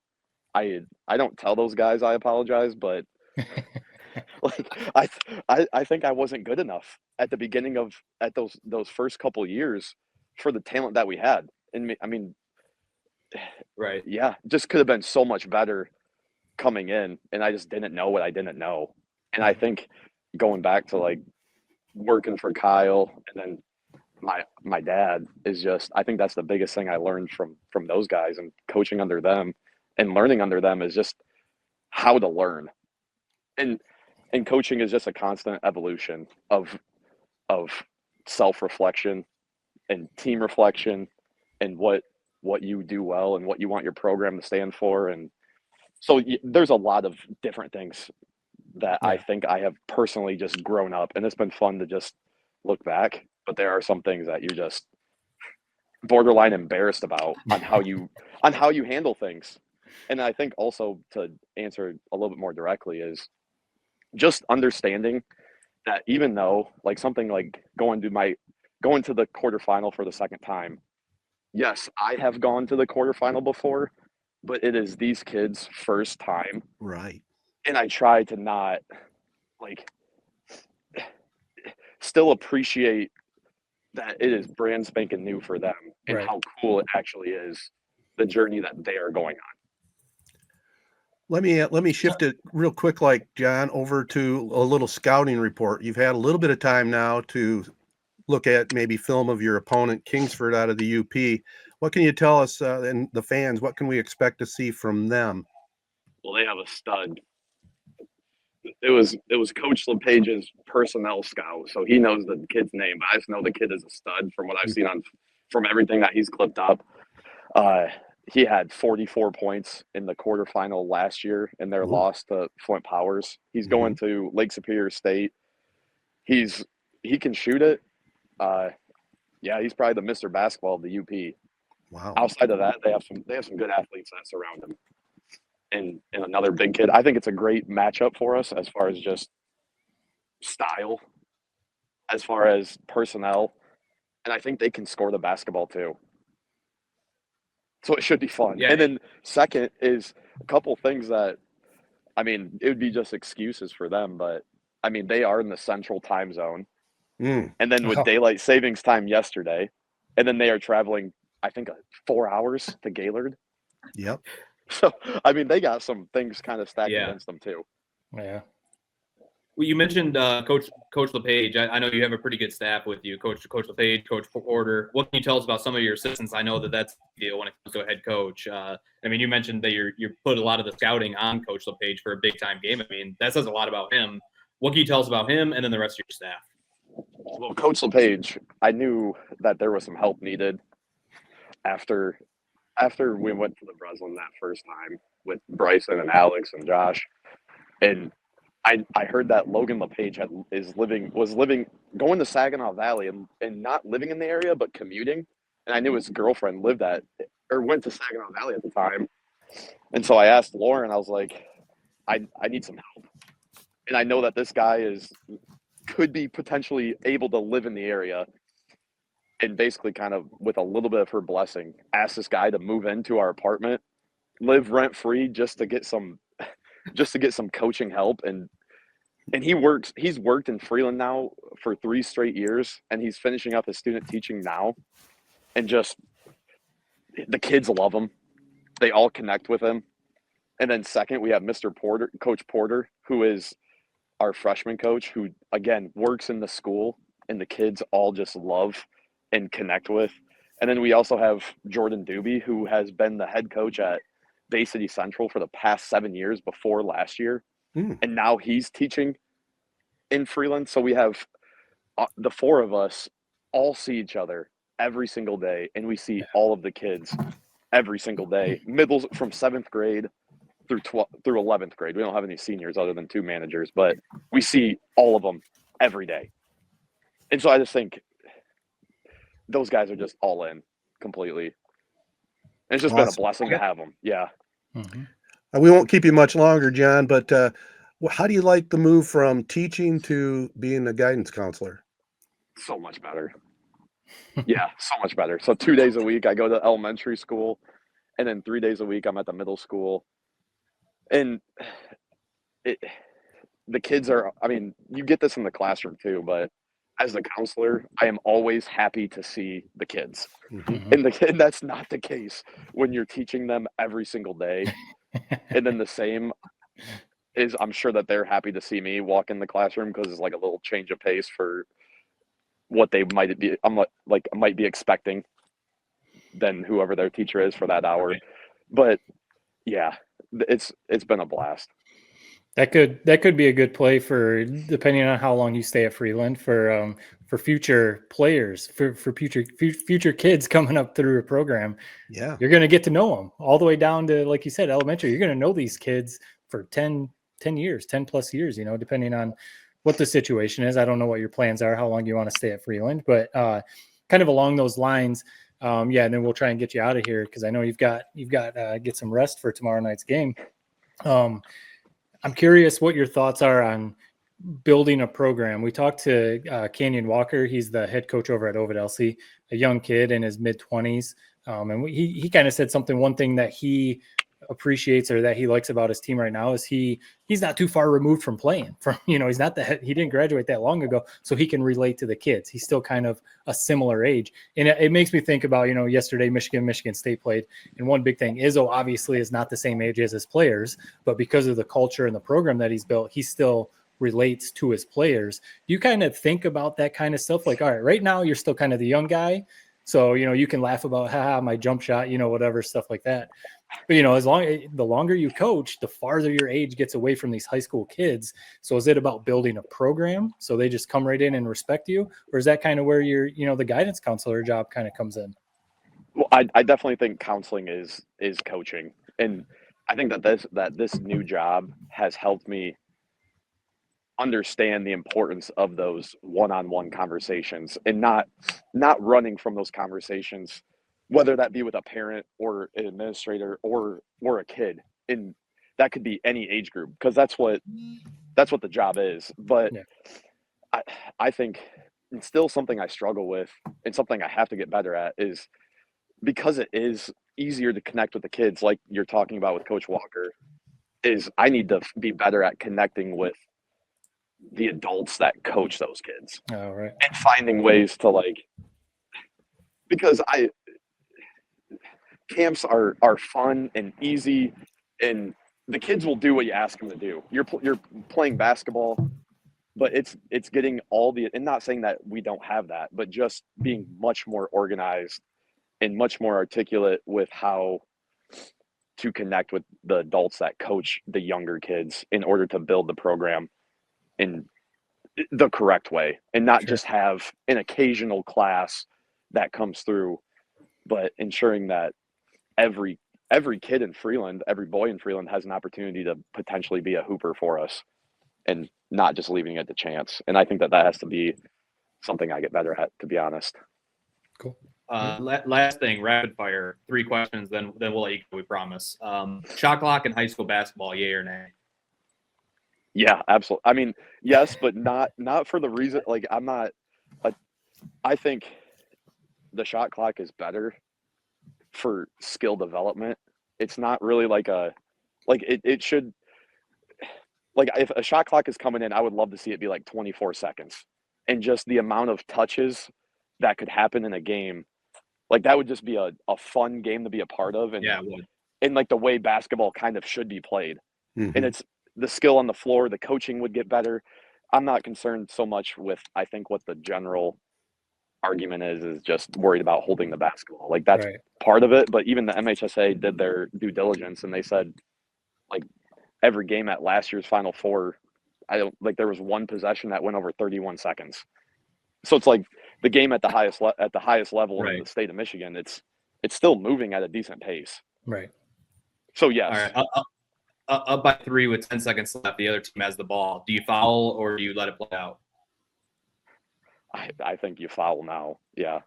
I don't tell those guys I apologize, but I think I wasn't good enough at the beginning at those first couple years for the talent that we had. And I mean, just could have been so much better coming in, and I just didn't know what I didn't know. And I think going back to working for Kyle and then my dad is just, I think that's the biggest thing I learned from those guys, and coaching under them and learning under them is just how to learn. And coaching is just a constant evolution of self-reflection and team reflection and what you do well and what you want your program to stand for. And so there's a lot of different things that I think I have personally just grown up, and it's been fun to just look back. But there are some things that you're just borderline embarrassed about on how you handle things. And I think also, to answer a little bit more directly, is just understanding that even though something like going to the quarterfinal for the second time, yes, I have gone to the quarterfinal before, but it is these kids' first time. Right. And I try to not still appreciate that it is brand spanking new for them, and how cool it actually is, the journey that they are going on. Let me shift it real quick, John, over to a little scouting report. You've had a little bit of time now to look at maybe film of your opponent, Kingsford, out of the UP. What can you tell us and the fans? What can we expect to see from them? Well, they have a stud. It was Coach LePage's personnel scout, so he knows the kid's name. But I just know the kid is a stud from what I've seen from everything that he's clipped up. He had 44 points in the quarterfinal last year in their loss to Flint Powers. He's going to Lake Superior State. He can shoot it. Yeah, he's probably the Mr. Basketball of the UP. Wow. Outside of that, they have some good athletes that surround him. And another big kid. I think it's a great matchup for us as far as just style, as far as personnel. And I think they can score the basketball too. So it should be fun. Yeah. And then second is a couple things that, I mean, it would be just excuses for them, but I mean, they are in the central time zone. And then with daylight savings time yesterday, and then they are traveling, I think, 4 hours to Gaylord. Yep. So, I mean, they got some things kind of stacked against them too. Yeah. Well, you mentioned Coach LePage. I know you have a pretty good staff with you, Coach LePage, Coach Porter. What can you tell us about some of your assistants? I know that's a deal when it comes to a head coach. I mean, you mentioned that you put a lot of the scouting on Coach LePage for a big time game. I mean, that says a lot about him. What can you tell us about him and then the rest of your staff? Well, Coach LePage, I knew that there was some help needed after we went to the Breslin that first time with Bryson and Alex and Josh, and I heard that Logan LePage was living going to Saginaw Valley and not living in the area but commuting, and I knew his girlfriend went to Saginaw Valley at the time, and so I asked Lauren. I was like, I need some help, and I know that this guy could be potentially able to live in the area. And basically kind of with a little bit of her blessing, asked this guy to move into our apartment, live rent free just to get some coaching help. And he's worked in Freeland now for 3 straight years, and he's finishing up his student teaching now. And just the kids love him. They all connect with him. And then second, we have Mr. Porter, Coach Porter, who is our freshman coach, who again works in the school, and the kids all just love and connect with. And then we also have Jordan Doobie, who has been the head coach at Bay City Central for the past 7 years before last year. And now he's teaching in Freeland. So we have the 4 of us all see each other every single day, and we see all of the kids every single day, middles from 7th grade through 11th grade. We don't have any seniors other than 2 managers, but we see all of them every day. And so I just think those guys are just all in completely. And it's just been a blessing to have them. Yeah. We won't keep you much longer, John, but how do you like the move from teaching to being a guidance counselor? So much better. Yeah, so much better. So 2 days a week I go to elementary school, and then 3 days a week I'm at the middle school. And the kids are, I mean, you get this in the classroom too, but as a counselor, I am always happy to see the kids. And that's not the case when you're teaching them every single day. And then the same is, I'm sure that they're happy to see me walk in the classroom because it's like a little change of pace for what they might be expecting than whoever their teacher is for that hour. But yeah, it's been a blast. That could be a good play for, depending on how long you stay at Freeland, for future players, for future kids coming up through a program. Yeah, you're going to get to know them all the way down to, like you said, elementary. You're going to know these kids for 10 years, 10 plus years, depending on what the situation is. I don't know what your plans are, how long you want to stay at Freeland, but kind of along those lines. And then we'll try and get you out of here, because I know you've got get some rest for tomorrow night's game. I'm curious what your thoughts are on building a program. We talked to Canyon Walker. He's the head coach over at Ovid LC, a young kid in his mid-20s. And he kind of said one thing that he appreciates or that he likes about his team right now is he's not too far removed from playing. He's not he didn't graduate that long ago, so he can relate to the kids. He's still kind of a similar age. And it makes me think about, yesterday Michigan State played, and one big thing, Izzo obviously is not the same age as his players, but because of the culture and the program that he's built, he still relates to his players. Do you kind of think about that kind of stuff? Like, all right now you're still kind of the young guy, So, you can laugh about, my jump shot, whatever, stuff like that. But, the longer you coach, the farther your age gets away from these high school kids. So is it about building a program so they just come right in and respect you? Or is that kind of where your, the guidance counselor job kind of comes in? Well, I definitely think counseling is coaching. And I think that this new job has helped me understand the importance of those one-on-one conversations and not running from those conversations, whether that be with a parent or an administrator or a kid. And that could be any age group, because that's what the job is. But yeah. I think it's still something I struggle with, and something I have to get better at, is because it is easier to connect with the kids, like you're talking about with Coach Walker, is I need to be better at connecting with the adults that coach those kids. Oh, right. And finding ways to, because camps are fun and easy, and the kids will do what you ask them to do. You're playing basketball, but it's getting all the, and not saying that we don't have that, but just being much more organized and much more articulate with how to connect with the adults that coach the younger kids in order to build the program in the correct way, and not just have an occasional class that comes through, but ensuring that every kid in Freeland, every boy in Freeland has an opportunity to potentially be a hooper for us, and not just leaving it to chance. And I think that has to be something I get better at, to be honest. Cool. Last thing, rapid fire, 3 questions, then we'll let you go, we promise. Shot clock in high school basketball, yay or nay? Yeah, absolutely. I mean, yes, but not for the reason, I'm not, I think the shot clock is better for skill development. It's not really it should, if a shot clock is coming in, I would love to see it be 24 seconds, and just the amount of touches that could happen in a game. That would just be a fun game to be a part of. And yeah, it would. And the way basketball kind of should be played. Mm-hmm. And it's the skill on the floor, the coaching would get better. I'm not concerned so much with, I think, what the general argument is just worried about holding the basketball. That's part of it. But even the MHSA did their due diligence, and they said, every game at last year's Final Four, there was one possession that went over 31 seconds. So it's the game at the highest level in the state of Michigan, it's still moving at a decent pace. Right. So yes. All right. Up by 3 with 10 seconds left. The other team has the ball. Do you foul or do you let it play out? I think you foul now. Yeah.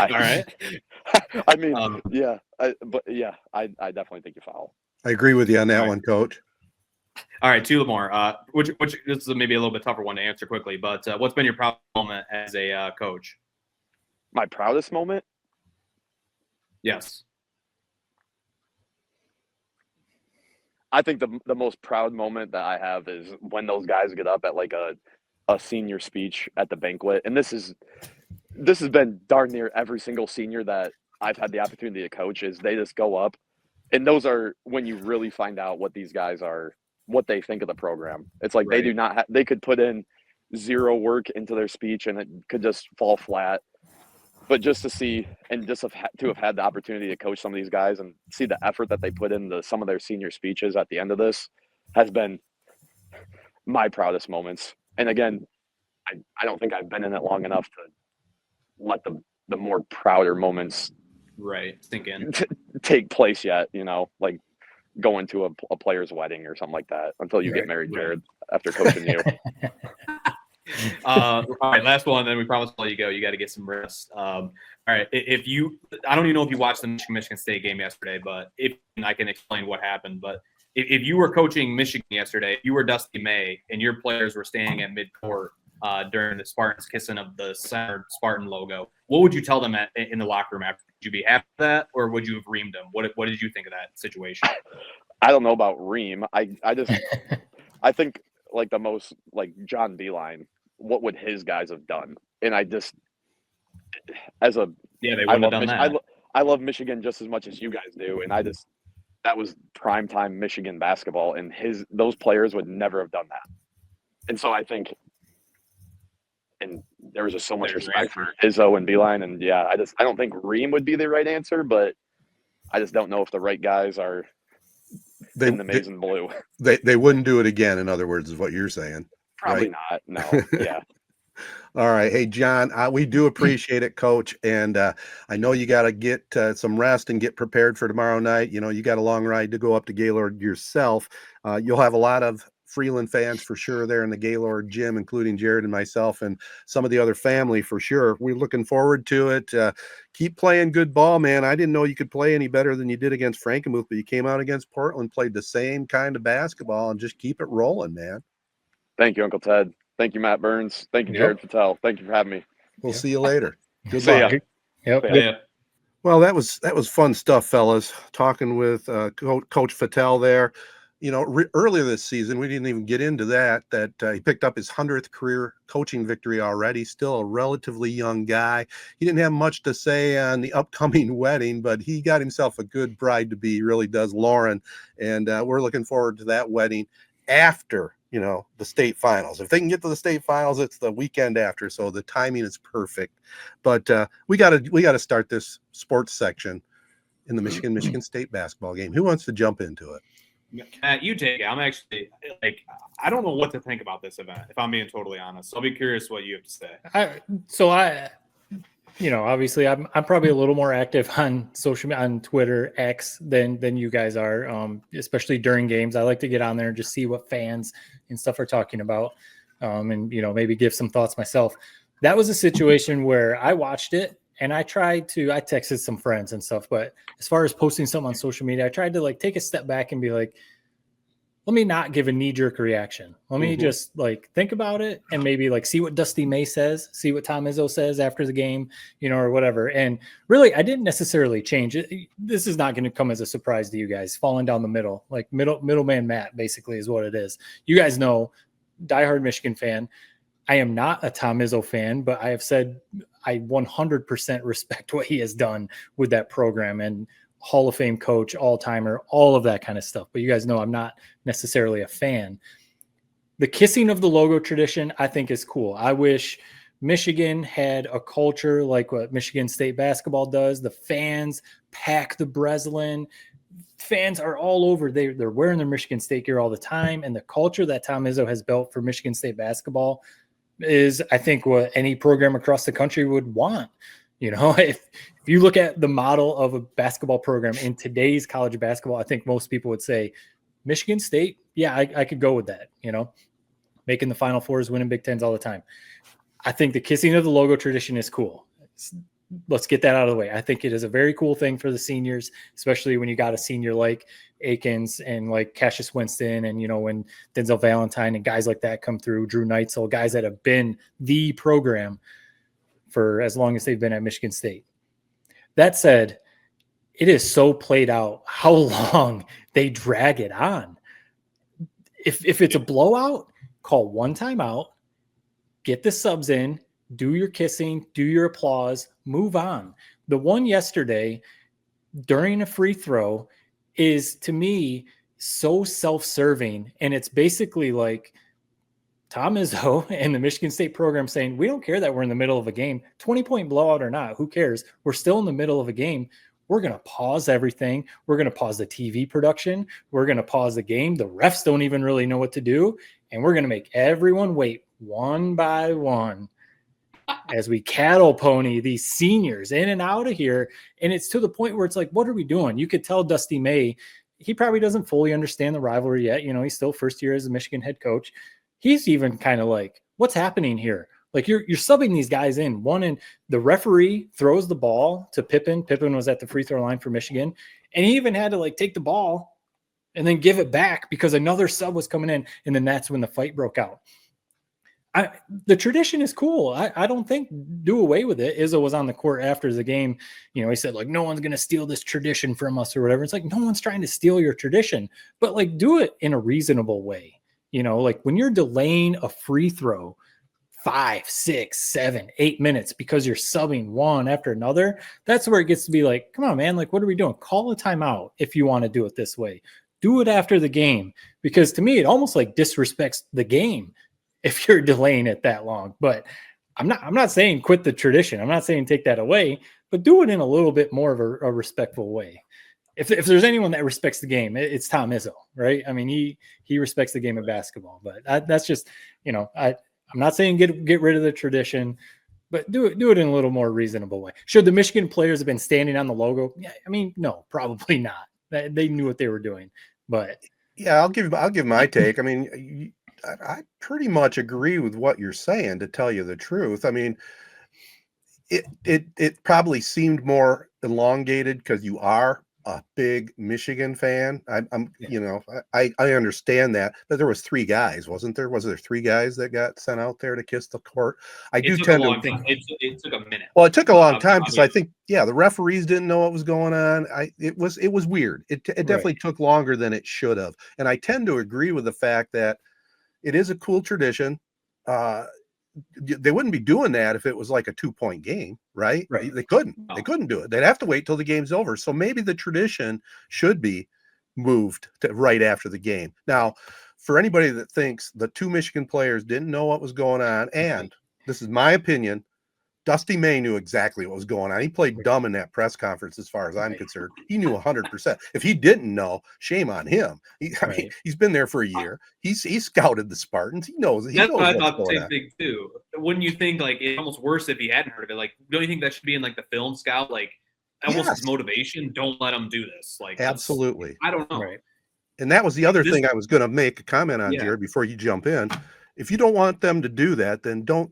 All right. I mean, yeah. I definitely think you foul. I agree with you on that one, Coach. All right, 2 more. Which this is maybe a little bit tougher one to answer quickly, but what's been your proud moment as a coach? My proudest moment? Yes. I think the most proud moment that I have is when those guys get up at a senior speech at the banquet. And this has been darn near every single senior that I've had the opportunity to coach, is they just go up. And those are when you really find out what these guys are, what they think of the program. It's they do not they could put in 0 work into their speech and it could just fall flat. But just to see, and just to have had the opportunity to coach some of these guys and see the effort that they put into some of their senior speeches at the end of this has been my proudest moments. And again, I don't think I've been in it long enough to let the more prouder moments sink in, take place yet, going to a player's wedding or something like that until you get married, Jared, after coaching you. All right, last one, then we promise to let you go. You got to get some rest. All right, I don't even know if you watched the Michigan State game yesterday, but I can explain what happened. But if you were coaching Michigan yesterday, if you were Dusty May and your players were standing at midcourt during the Spartans kissing of the center Spartan logo, what would you tell them in the locker room after? Would you be happy with that, or would you have reamed them? What did you think of that situation? I don't know about ream. I just I think the most John Beeline, what would his guys have done? And I just they wouldn't have done that. I love Michigan just as much as you guys do, and that was primetime Michigan basketball, and those players would never have done that. And so I think, and there was just so much There's your respect for Izzo and Beeline. And yeah, I don't think Ream would be the right answer, but I just don't know if the right guys are in the maize and blue. They wouldn't do it again, in other words, is what you're saying. Probably right? not. No. Yeah. All right. Hey, John, we do appreciate it, Coach. And I know you got to get some rest and get prepared for tomorrow night. You know, you got a long ride to go up to Gaylord yourself. You'll have a lot of Freeland fans for sure there in the Gaylord gym, including Jared and myself and some of the other family for sure. We're looking forward to it. Keep playing good ball, man. I didn't know you could play any better than you did against Frankenmuth, but you came out against Portland, played the same kind of basketball, and just keep it rolling, man. Thank you, Uncle Ted. Thank you, Matt Burns. Thank you, Jared Fattal. Thank you for having me. We'll see you later. Good See luck. ya. Yep. Yeah. Well, that was fun stuff, fellas. Talking with Coach Fattal there. You know, earlier this season, we didn't even get into that he picked up his 100th career coaching victory already. Still a relatively young guy. He didn't have much to say on the upcoming wedding, but he got himself a good bride-to-be. He really does, Lauren. And we're looking forward to that wedding after, you know, the state finals. If they can get to the state finals, it's the weekend after. So the timing is perfect. But we gotta start this sports section in the Michigan State basketball game. Who wants to jump into it? Matt, you take it. I'm actually I don't know what to think about this event, if I'm being totally honest. So I'll be curious what you have to say. You know, obviously I'm probably a little more active on social media, on Twitter, X than you guys are, especially during games. I like to get on there and just see what fans and stuff are talking about, and, you know, maybe give some thoughts myself. That was a situation where I watched it and I texted some friends and stuff, but as far as posting something on social media, I tried to like take a step back and be like, let me not give a knee-jerk reaction. Let me just like think about it and maybe like see what Dusty May says, see what Tom Izzo says after the game, you know, or whatever. And really, I didn't necessarily change it. This is not going to come as a surprise to you guys. Falling down the middle, like middleman Matt, basically is what it is. You guys know, diehard Michigan fan. I am not a Tom Izzo fan, but I have said I 100% respect what he has done with that program, and Hall of Fame coach, all-timer, all of that kind of stuff. But you guys know I'm not necessarily a fan. The kissing of the logo tradition, I think, is cool. I wish Michigan had a culture like what Michigan State basketball does. The fans pack the Breslin. Fans are all over. They're wearing their Michigan State gear all the time. And the culture that Tom Izzo has built for Michigan State basketball is, I think, what any program across the country would want. You know, if you look at the model of a basketball program in today's college basketball, I think most people would say Michigan State. Yeah, I could go with that, you know, making the Final Fours, winning Big Tens all the time. I think the kissing of the logo tradition is cool. Let's get that out of the way. I think it is a very cool thing for the seniors, especially when you got a senior like Akins and like Cassius Winston, and, you know, when Denzel Valentine and guys like that come through, Drew Neitzel, guys that have been the program for as long as they've been at Michigan State. That said, it is so played out how long they drag it on. If it's a blowout, call one timeout, get the subs in, do your kissing, do your applause, move on. The one yesterday during a free throw is, to me, so self-serving, and it's basically like Tom Izzo and the Michigan State program saying, we don't care that we're in the middle of a game, 20-point blowout or not, who cares? We're still in the middle of a game. We're going to pause everything. We're going to pause the TV production. We're going to pause the game. The refs don't even really know what to do. And we're going to make everyone wait one by one as we cattle pony these seniors in and out of here. And it's to the point where it's like, what are we doing? You could tell Dusty May, he probably doesn't fully understand the rivalry yet. You know, he's still first year as a Michigan head coach. He's even kind of like, what's happening here? Like you're subbing these guys in. One, and the referee throws the ball to Pippen. Pippen was at the free throw line for Michigan. And he even had to like take the ball and then give it back because another sub was coming in. And then that's when the fight broke out. The tradition is cool. I don't think do away with it. Izzo was on the court after the game. You know, he said like, no one's going to steal this tradition from us or whatever. It's like, no one's trying to steal your tradition, but like do it in a reasonable way. You know, like when you're delaying a free throw 5, 6, 7, 8 minutes because you're subbing one after another, that's where it gets to be like, come on, man, like, what are we doing? Call a timeout if you want to do it this way. Do it after the game, because to me, it almost like disrespects the game if you're delaying it that long. But I'm not saying quit the tradition. I'm not saying take that away, but do it in a little bit more of a respectful way. If there's anyone that respects the game, it's Tom Izzo, right? I mean, he respects the game of basketball, but that's just, I'm not saying get rid of the tradition, but do it in a little more reasonable way. Should the Michigan players have been standing on the logo? Yeah, I mean, no, probably not. They knew what they were doing, but yeah, I'll give my take. I mean, I pretty much agree with what you're saying, to tell you the truth. I mean, it probably seemed more elongated because you are a big Michigan fan. I understand that, but there was 3 guys, wasn't there? Was there 3 guys that got sent out there to kiss the court? It took a minute. Well, it took a long time because I think, the referees didn't know what was going on. It was weird. It definitely took longer than it should have. And I tend to agree with the fact that it is a cool tradition. They wouldn't be doing that if it was like a 2-point game, right? They couldn't do it. They'd have to wait till the game's over. So maybe the tradition should be moved to right after the game. Now, for anybody that thinks the 2 Michigan players didn't know what was going on, and this is my opinion, Dusty May knew exactly what was going on. He played dumb in that press conference, as far as I'm concerned. He knew 100%. If he didn't know, shame on him. He's been there for a year. He's scouted the Spartans. He knows. That's what I thought the same thing too. Wouldn't you think like it's almost worse if he hadn't heard of it? Like, don't you think that should be in like the film scout? Like, almost his motivation. Don't let him do this. Like, absolutely. I don't know. Right. And that was the other thing I was going to make a comment on, Jared, before you jump in. If you don't want them to do that, then don't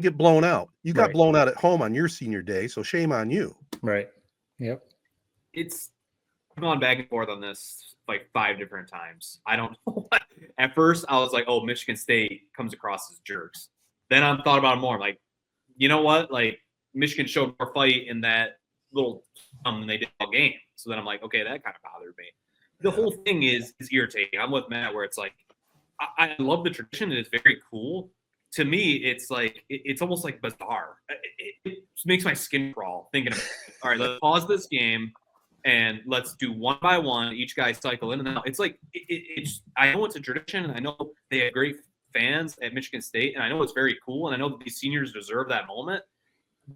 get blown out. You got blown out at home on your senior day, so shame on you. Right. Yep. It's gone back and forth on this like 5 different times. I don't know. At first, I was like, "Oh, Michigan State comes across as jerks." Then I thought about it more. I'm like, you know what? Like, Michigan showed more fight in that little than they did all game. So then I'm like, okay, that kind of bothered me. The whole thing is irritating. I'm with Matt, where it's like, I love the tradition and it's very cool. To me, it's like it's almost like bizarre. It makes my skin crawl thinking about it. All right, let's pause this game and let's do one by one. Each guy cycle in and out. It's like it's. I know it's a tradition, and I know they have great fans at Michigan State, and I know it's very cool, and I know that these seniors deserve that moment.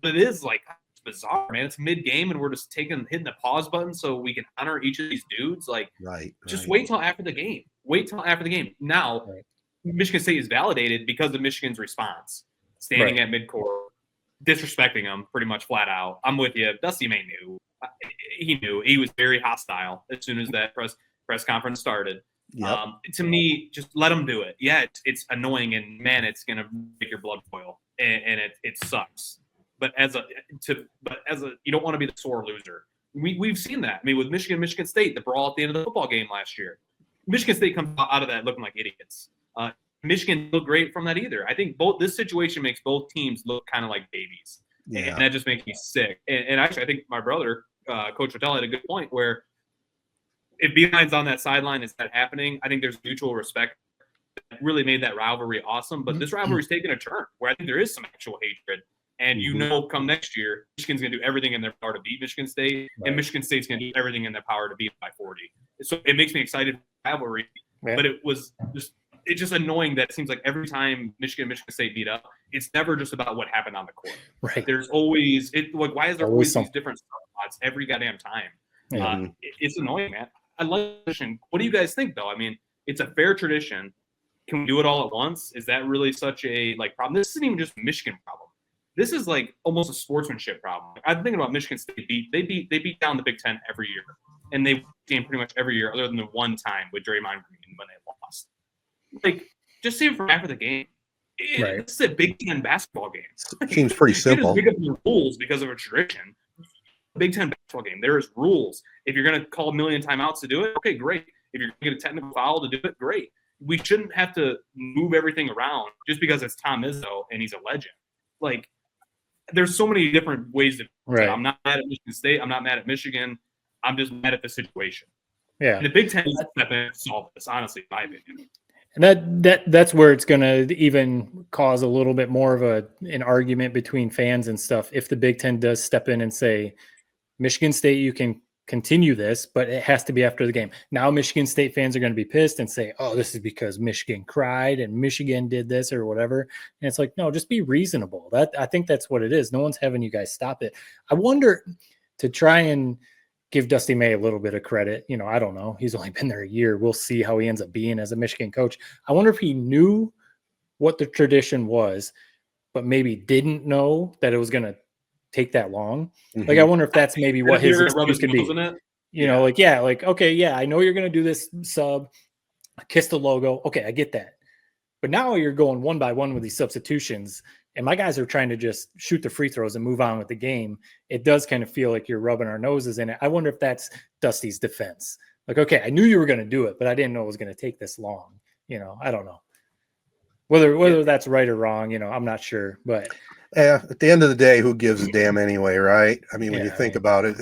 But it is like it's bizarre, man. It's mid game, and we're just hitting the pause button so we can honor each of these dudes. Like, just wait till after the game. Wait till after the game. Now, Michigan State is validated because of Michigan's response, standing at midcourt, disrespecting them pretty much flat out. I'm with you. Dusty May knew. He knew. He was very hostile as soon as that press conference started. Yep. To me, just let them do it. Yeah, it's annoying, and man, it's gonna make your blood boil, and it sucks. But as a you don't want to be the sore loser. We've seen that. I mean, with Michigan State, the brawl at the end of the football game last year. Michigan State comes out of that looking like idiots. Michigan looked great from that either. I think this situation makes both teams look kind of like babies, and that just makes me sick. And actually, I think my brother, Coach Fattal, had a good point where if Behin's on that sideline, is that happening? I think there's mutual respect that really made that rivalry awesome. But this rivalry's taken a turn where I think there is some actual hatred. And come next year, Michigan's going to do everything in their power to beat Michigan State, and Michigan State's going to do everything in their power to beat by 40. So it makes me excited for rivalry, but it's just annoying that it seems like every time Michigan and Michigan State beat up, it's never just about what happened on the court. Right. There's always why is there always these different spots every goddamn time? It's annoying, man. I like tradition. What do you guys think, though? I mean, it's a fair tradition. Can we do it all at once? Is that really such a problem? This isn't even just a Michigan problem. This is like almost a sportsmanship problem. I'm thinking about Michigan State. They beat down the Big Ten every year, and they game pretty much every year, other than the one time with Draymond Green when they lost. Like, just save it for after the game. This is a Big Ten basketball game. Seems pretty simple. You just make up the rules because of a tradition. Big Ten basketball game. There is rules. If you're going to call a million timeouts to do it, okay, great. If you're going to get a technical foul to do it, great. We shouldn't have to move everything around just because it's Tom Izzo and he's a legend. Like, there's so many different ways to. I'm not mad at Michigan State. I'm not mad at Michigan. I'm just mad at the situation. Yeah. And the Big Ten is step in and solve this, honestly, in my opinion. And that's where it's going to even cause a little bit more of an argument between fans and stuff. If the Big Ten does step in and say, Michigan State, you can continue this, but it has to be after the game. Now Michigan State fans are going to be pissed and say, oh, this is because Michigan cried and Michigan did this or whatever. And it's like, no, just be reasonable. I think that's what it is. No one's having you guys stop it. I wonder, to try and give Dusty May a little bit of credit, I don't know. He's only been there a year. We'll see how he ends up being as a Michigan coach. I wonder if he knew what the tradition was, but maybe didn't know that it was going to take that long. Mm-hmm. Like, I wonder if that's maybe what his excuse could be. Okay, I know you're going to do this sub, kiss the logo. Okay, I get that. But now you're going one by one with these substitutions, and my guys are trying to just shoot the free throws and move on with the game. It does kind of feel like you're rubbing our noses in it. I wonder if that's Dusty's defense. Like, okay, I knew you were going to do it, but I didn't know it was going to take this long. I don't know. Whether that's right or wrong, I'm not sure. But at the end of the day, who gives a damn anyway, right? I mean, when you think about it,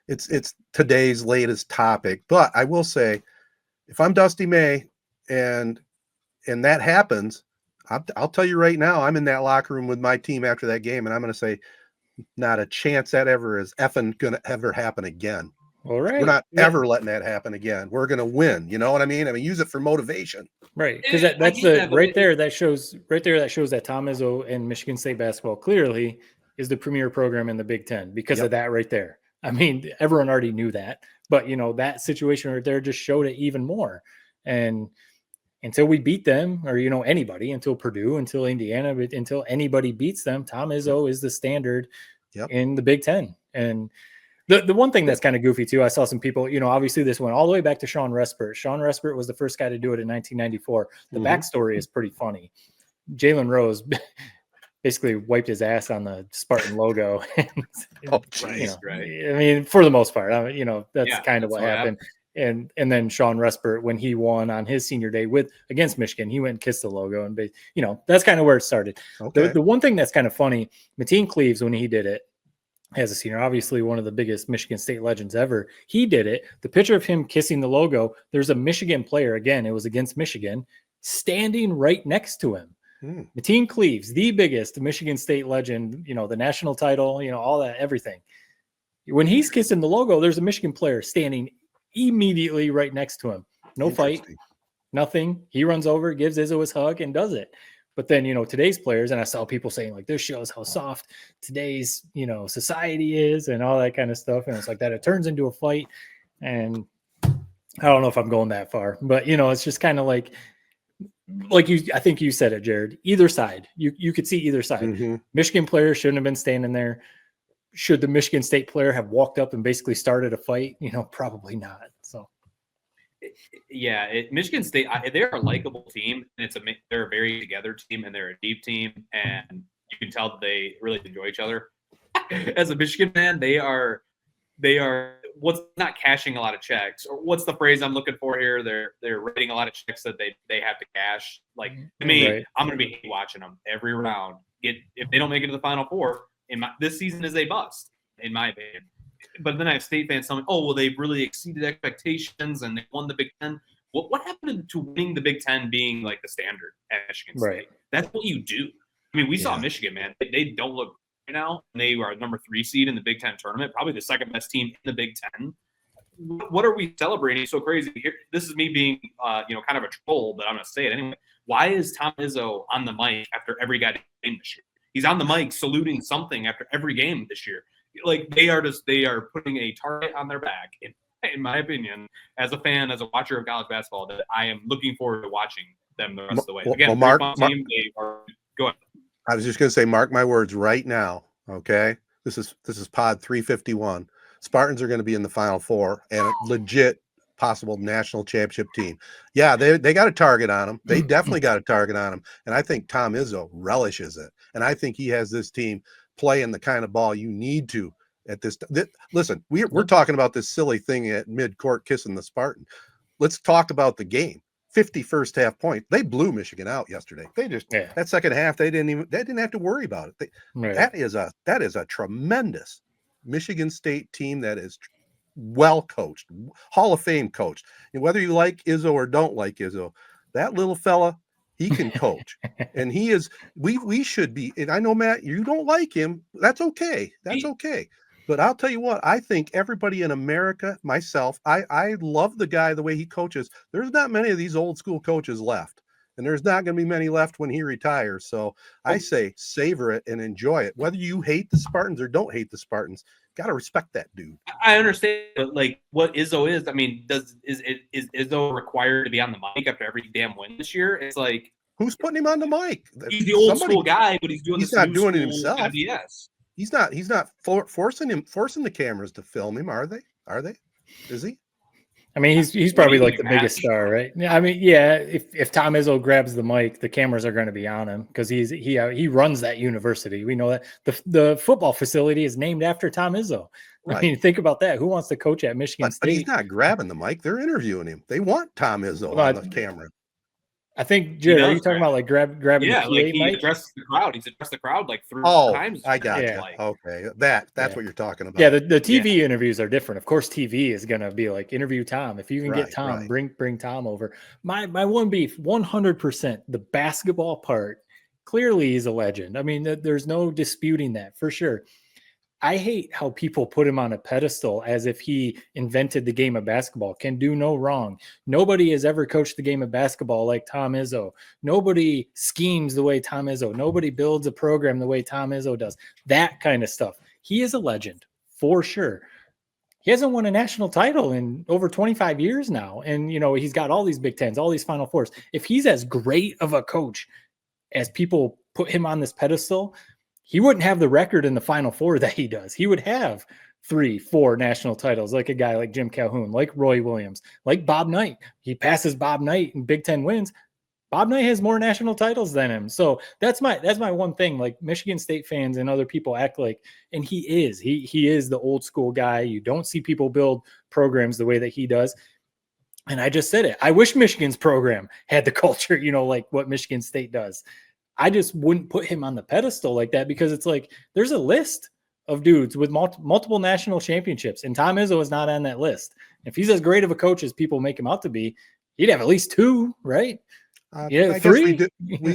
it's today's latest topic. But I will say, if I'm Dusty May and that happens, I'll tell you right now, I'm in that locker room with my team after that game, and I'm going to say, not a chance that ever is effing going to ever happen again. All right. We're not ever letting that happen again. We're going to win. You know what I mean? Use it for motivation. Right. Because that's that shows that Tom Izzo and Michigan State basketball clearly is the premier program in the Big Ten because of that right there. I mean, everyone already knew that, but that situation right there just showed it even more. And until we beat them, or anybody, until Purdue, until Indiana, until anybody beats them, Tom Izzo is the standard in the Big Ten. And the one thing that's kind of goofy too, I saw some people, obviously this went all the way back to Sean Respert. Sean Respert was the first guy to do it in 1994. The backstory is pretty funny. Jalen Rose basically wiped his ass on the Spartan logo. I mean, for the most part, that's kind of what happened. And then Sean Respert, when he won on his senior day against Michigan, he went and kissed the logo, and that's kind of where it started. Okay. The one thing that's kind of funny, Mateen Cleaves, when he did it as a senior, obviously one of the biggest Michigan State legends ever, he did it. The picture of him kissing the logo, there's a Michigan player, again, it was against Michigan, standing right next to him. Mateen Cleaves, the biggest Michigan State legend, the national title, all that, everything. When he's kissing the logo, there's a Michigan player standing immediately right next to him. No fight, nothing. He runs over, gives Izzo his hug, and does it. But then, today's players, and I saw people saying, like, this shows how soft today's, society is and all that kind of stuff. And it's like that it turns into a fight. And I don't know if I'm going that far, but, it's just kind of like I think you said it, Jared, either side. You could see either side. Mm-hmm. Michigan player shouldn't have been standing there. Should the Michigan State player have walked up and basically started a fight? Probably not. So, Michigan State, they're a likable team, and they're a very together team, and they're a deep team, and you can tell that they really enjoy each other. As a Michigan fan, they are what's not cashing a lot of checks, or what's the phrase I'm looking for here? They're writing a lot of checks that they have to cash. Like, to me, I'm going to be watching them every round. If they don't make it to the Final Four, this season is a bust, in my opinion. But then I have State fans telling me, oh, well, they've really exceeded expectations and they won the Big Ten. What happened to winning the Big Ten being like the standard at Michigan State? Right. That's what you do. I mean, we saw Michigan, man. They don't look right now. They are number 3 seed in the Big Ten tournament, probably the second best team in the Big Ten. What are we celebrating so crazy here? This is me being, kind of a troll, but I'm going to say it anyway. Why is Tom Izzo on the mic after every game this year? He's on the mic saluting something after every game this year. Like, they are putting a target on their back, in my opinion, as a fan, as a watcher of college basketball, that I am looking forward to watching them the rest of the way. Again, go ahead. I was just going to say, mark my words right now. Okay, this is pod 351. Spartans are going to be in the Final Four and a legit possible national championship team. Yeah, they got a target on them. They definitely got a target on them, and I think Tom Izzo relishes it. And I think he has this team playing the kind of ball you need to at this. Listen, we're talking about this silly thing at mid-court kissing the Spartan. Let's talk about the game. 50 first half point. They blew Michigan out yesterday. They just that second half they didn't have to worry about it. That is a tremendous Michigan State team that is well coached, Hall of Fame coached. And whether you like Izzo or don't like Izzo, that little fella, he can coach. And he is, we should be, and I know, Matt, you don't like him. That's okay. That's okay. But I'll tell you what, I think everybody in America, myself, I love the guy, the way he coaches. There's not many of these old school coaches left, and there's not going to be many left when he retires. So I say savor it and enjoy it. Whether you hate the Spartans or don't hate the Spartans, got to respect that dude. I understand, but like what Izzo is, I mean, is Izzo required to be on the mic after every damn win this year? It's like, who's putting him on the mic? he's the old school guy, but he's not doing it school himself. kind of BS. He's not forcing the cameras to film him, are they? Is he? I mean, he's probably like the biggest star, right? I mean, yeah. If Tom Izzo grabs the mic, the cameras are going to be on him because he runs that university. We know that the football facility is named after Tom Izzo. Right. I mean, think about that. Who wants to coach at Michigan State? But he's not grabbing the mic. They're interviewing him. They want Tom Izzo on the camera. I think, Jared, are you talking about like grabbing the PA like he mic? addressed the crowd. He's addressed the crowd like 3 times. I got you. Like. Okay, that's what you're talking about. Yeah, the TV interviews are different. Of course, TV is going to be like interview Tom. If you can get Tom, bring Tom over. My one beef, 100%, the basketball part. Clearly, he's a legend. I mean, there's no disputing that for sure. I hate how people put him on a pedestal as if he invented the game of basketball. Can do no wrong. Nobody has ever coached the game of basketball like Tom Izzo. Nobody schemes the way Tom Izzo. Nobody builds a program the way Tom Izzo does. That kind of stuff. He is a legend for sure. He hasn't won a national title in over 25 years now. And, you know, he's got all these Big Tens, all these Final Fours. If he's as great of a coach as people put him on this pedestal, he wouldn't have the record in the Final Four that he does. He would have 3-4 national titles, like a guy like Jim Calhoun, like Roy Williams, like Bob Knight. He passes Bob Knight in Big Ten wins. Bob Knight has more national titles than him. So that's my one thing. Like Michigan State fans and other people act like, and he is the old school guy. You don't see people build programs the way that he does. And I just said it. I wish Michigan's program had the culture, you know, like what Michigan State does. I just wouldn't put him on the pedestal like that because it's like there's a list of dudes with multiple national championships, and Tom Izzo is not on that list. If he's as great of a coach as people make him out to be, he'd have at least 2, right? I 3. Guess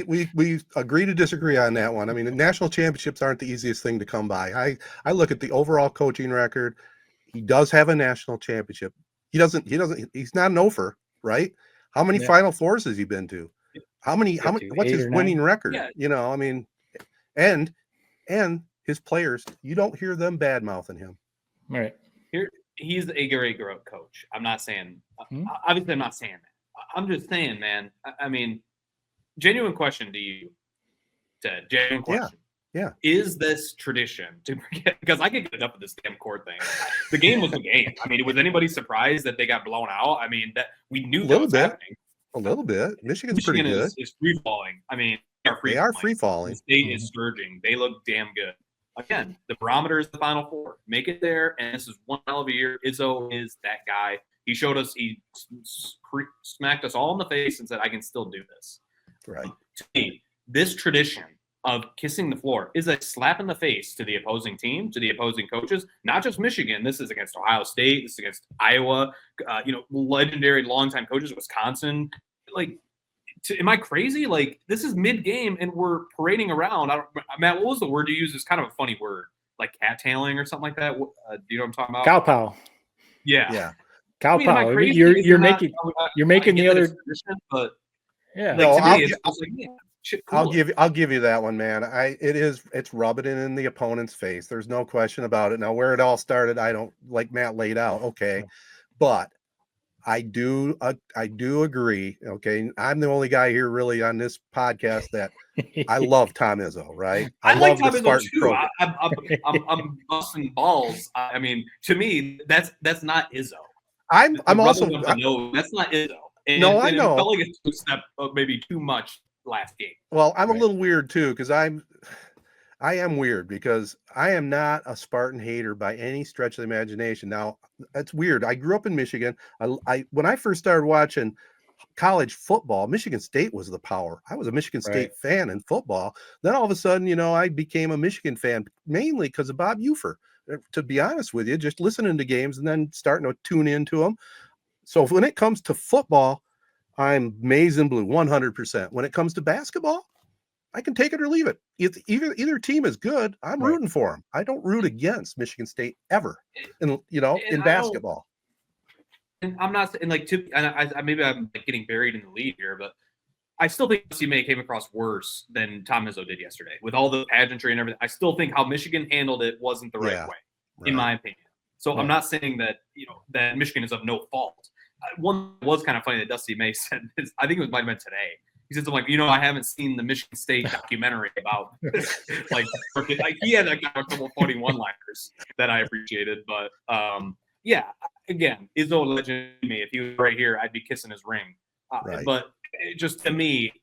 we agree to disagree on that one. I mean, the national championships aren't the easiest thing to come by. I look at the overall coaching record. He does have a national championship. He's not an offer, right? How many Final Fours has he been to? How many, what's his winning record? Yeah. You know, I mean, and his players, you don't hear them bad mouthing him. Right. He's a great coach. I'm not saying, obviously I'm not saying that. I'm just saying, man, I mean, genuine question to you, Ted, genuine question. Yeah. Is this tradition to forget? Because I could get enough of this damn court thing. The game was the game. I mean, was anybody surprised that they got blown out? I mean, that we knew that was happening. A little bit. Michigan's pretty good. Is free falling. I mean, they are free falling. The state is surging. They look damn good. Again, the barometer is the Final Four. Make it there, and this is one hell of a year. Izzo is that guy. He showed us. He smacked us all in the face and said, "I can still do this." Right. To me, this tradition of kissing the floor is a slap in the face to the opposing team, to the opposing coaches. Not just Michigan. This is against Ohio State. This is against Iowa. Legendary longtime coaches, Wisconsin. Like, am I crazy? Like, this is mid-game and we're parading around. Matt, what was the word you used? It's kind of a funny word, like cattailing or something like that. Do you know what I'm talking about? Cowpow. Yeah. Cowpow. You're making the other. But yeah. No, cool. I'll give you that one, man. It's rubbing it in the opponent's face. There's no question about it. Now, where it all started, I don't, like Matt laid out. Okay, but I do agree. Okay, I'm the only guy here really on this podcast that I love Tom Izzo. Right? I love Tom Izzo too. I'm busting balls. I mean, to me, that's not Izzo. I'm also that's not Izzo. I know. It felt like a step maybe too much last game. Well, I'm a little weird too because I am weird because I am not a Spartan hater by any stretch of the imagination. Now, that's weird. I grew up in Michigan. When I first started watching college football, Michigan State was the power. I was a Michigan State fan in football. Then all of a sudden, I became a Michigan fan mainly because of Bob Ufer. To be honest with you, just listening to games and then starting to tune into them. So when it comes to football, I'm maize and blue 100%. When it comes to basketball, I can take it or leave it. If either team is good, I'm rooting for them. I don't root against Michigan State ever, in basketball. And I'm not saying maybe I'm getting buried in the lead here, but I still think UCMA came across worse than Tom Izzo did yesterday with all the pageantry and everything. I still think how Michigan handled it wasn't the right way, in my opinion. So I'm not saying that that Michigan is of no fault. One was kind of funny that Dusty May said, I think it might have been today. He said something like, I haven't seen the Michigan State documentary about he had a couple funny one-liners that I appreciated. But again, Izzo legend me. If he was right here, I'd be kissing his ring. But just to me,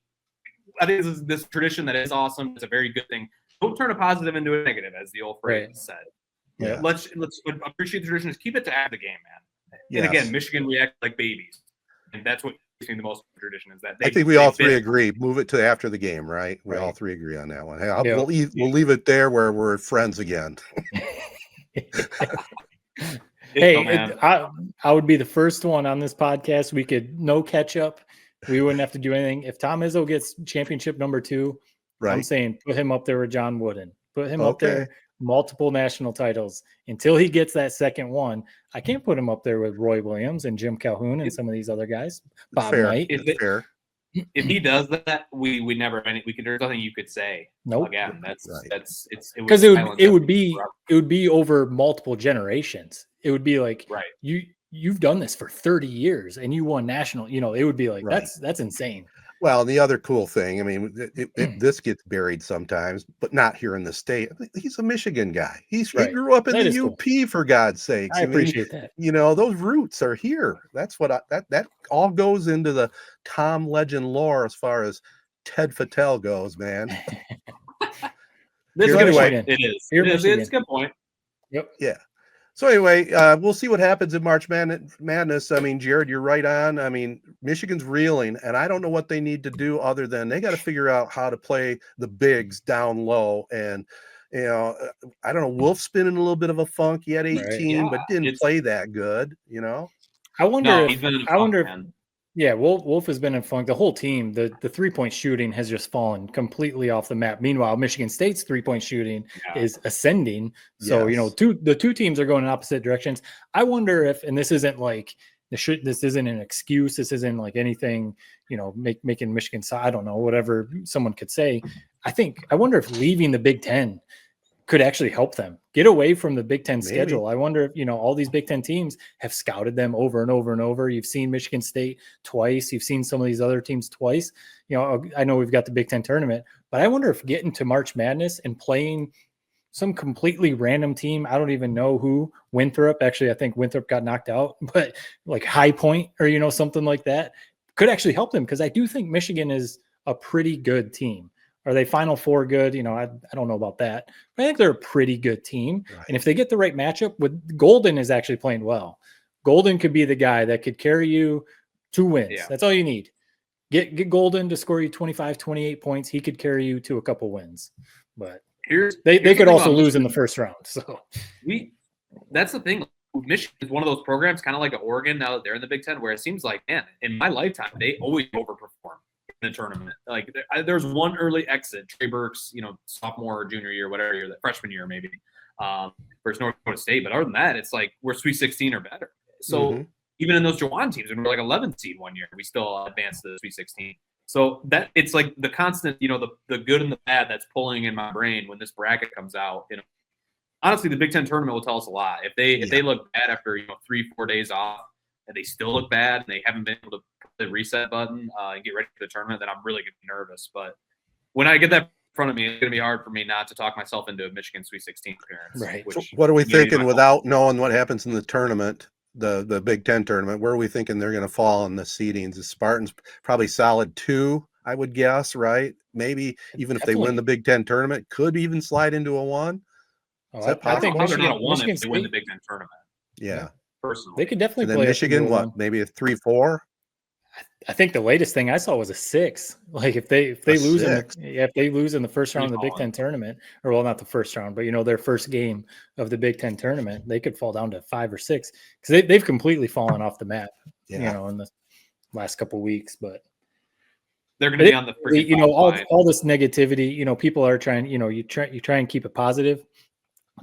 I think this tradition that is awesome. It's a very good thing. Don't turn a positive into a negative, as the old phrase said. Yeah. Let's appreciate the tradition. Just keep it to after the game, man. And again, Michigan reacts like babies, and that's what I think the most tradition is. That I think we all three agree. Move it to after the game, right? We all three agree on that one. Hey, we'll leave it there where we're friends again. Hey, I would be the first one on this podcast. We could no catch up. We wouldn't have to do anything. If Tom Izzo gets championship number 2, I'm saying put him up there with John Wooden. Put him up there, multiple national titles. Until he gets that second one, I can't put him up there with Roy Williams and Jim Calhoun and some of these other guys. Bob Knight. If he does that, we never. There's nothing you could say. Nope. Again, because it would be over multiple generations. It would be like you've done this for 30 years and you won national. It would be like that's insane. Well, the other cool thing, I mean, this gets buried sometimes, but not here in the state. He's a Michigan guy. He grew up in the UP, for God's sakes. I appreciate that. Those roots are here. That's what that all goes into the Tom legend lore as far as Ted Fattal goes, man. It is. It's a good point. Yep. Yeah. So anyway, we'll see what happens in March Madness. I mean, Jared, you're right on. I mean, Michigan's reeling, and I don't know what they need to do other than they got to figure out how to play the bigs down low. And, I don't know, Wolf's been in a little bit of a funk. He had 18, but didn't play that good, I wonder Wolf has been in funk. The whole team, the 3-point shooting has just fallen completely off the map. Meanwhile, Michigan State's 3-point shooting is ascending. So, the two teams are going in opposite directions. I wonder if, and this isn't like, this isn't an excuse. This isn't like anything, making Michigan, I don't know, whatever someone could say. I wonder if leaving the Big Ten could actually help them get away from the Big Ten schedule. I wonder if, all these Big Ten teams have scouted them over and over and over. You've seen Michigan State twice. You've seen some of these other teams twice. I know we've got the Big Ten tournament, but I wonder if getting to March Madness and playing some completely random team, I don't even know who, Winthrop, actually, I think Winthrop got knocked out, but like High Point or, something like that could actually help them. Cause I do think Michigan is a pretty good team. Are they Final Four good? I don't know about that. But I think they're a pretty good team. Right. And if they get the right matchup with Golden is actually playing well. Golden could be the guy that could carry you 2 wins. Yeah. That's all you need. Get Golden to score you 25, 28 points. He could carry you to a couple wins. But they could also lose in the first round. So that's the thing. Michigan is one of those programs, kind of like Oregon now that they're in the Big Ten, where it seems like, man, in my lifetime, they always overperform the tournament. Like there's one early exit, Trey Burks, sophomore or junior year, whatever year, that freshman year maybe, versus North Dakota State. But other than that, it's like we're Sweet 16 or better. So even in those Jawan teams, when we're like 11th seed one year, we still advance to the Sweet 16. So that it's like the constant, the good and the bad that's pulling in my brain when this bracket comes out. Honestly, the Big Ten tournament will tell us a lot. If they look bad after 3-4 days off, and they still look bad, and they haven't been able to the reset button and get ready for the tournament, then I'm really going to be nervous. But when I get that in front of me, it's going to be hard for me not to talk myself into a Michigan Sweet 16 appearance. Right. So what are we thinking without knowing what happens in the tournament, the Big Ten tournament? Where are we thinking they're going to fall in the seedings? The Spartans probably solid 2, I would guess, right? Maybe even if they win the Big Ten tournament, could even slide into a 1. I think Michigan not a 1 if they win the Big Ten tournament. Yeah. Personally, they could definitely play Michigan. What? Maybe a 3-4. I think the latest thing I saw was a 6. Like if they lose if they lose in the first round of the Big Ten tournament, or well, not the first round, but their first game of the Big Ten tournament, they could fall down to 5 or 6 because they've completely fallen off the map. In the last couple of weeks. But They're going to be on the freaking you know, line. all this negativity, you know, people are trying, you know, you try and keep it positive.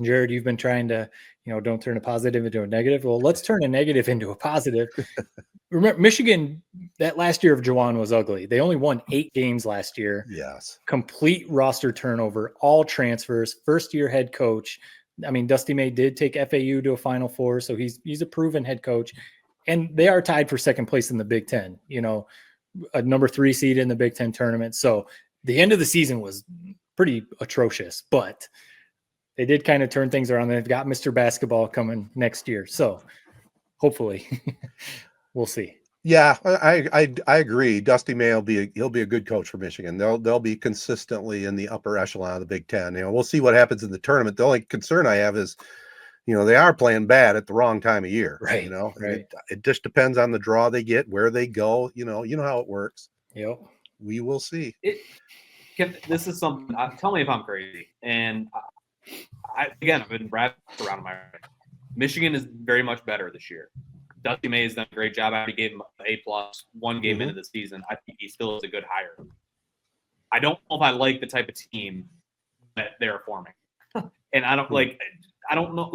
Jared, you've been trying to, you know, don't turn a positive into a negative. Well, let's turn a negative into a positive. Remember, Michigan, that last year of Juwan was ugly. They only won 8 games last year. Yes. Complete roster turnover, all transfers, first-year head coach. I mean, Dusty May did take FAU to a Final Four, so he's a proven head coach. And they are tied for second place in the Big Ten, you know, a number 3 seed in the Big Ten tournament. So the end of the season was pretty atrocious, but they did kind of turn things around. They've got Mr. Basketball coming next year. So hopefully we'll see. Yeah, I agree. Dusty May he'll be a good coach for Michigan. They'll be consistently in the upper echelon of the Big Ten. You know, we'll see what happens in the tournament. The only concern I have is, you know, they are playing bad at the wrong time of year. Right. You know, right. It just depends on the draw they get, where they go. You know how it works. Yep. We will see. This is something. Tell me if I'm crazy. And I've been wrapped around my head. Michigan is very much better this year. Dusty May has done a great job. I already gave him an A+ one game into the season. I think he still is a good hire. I don't know if I like the type of team that they're forming, and I don't know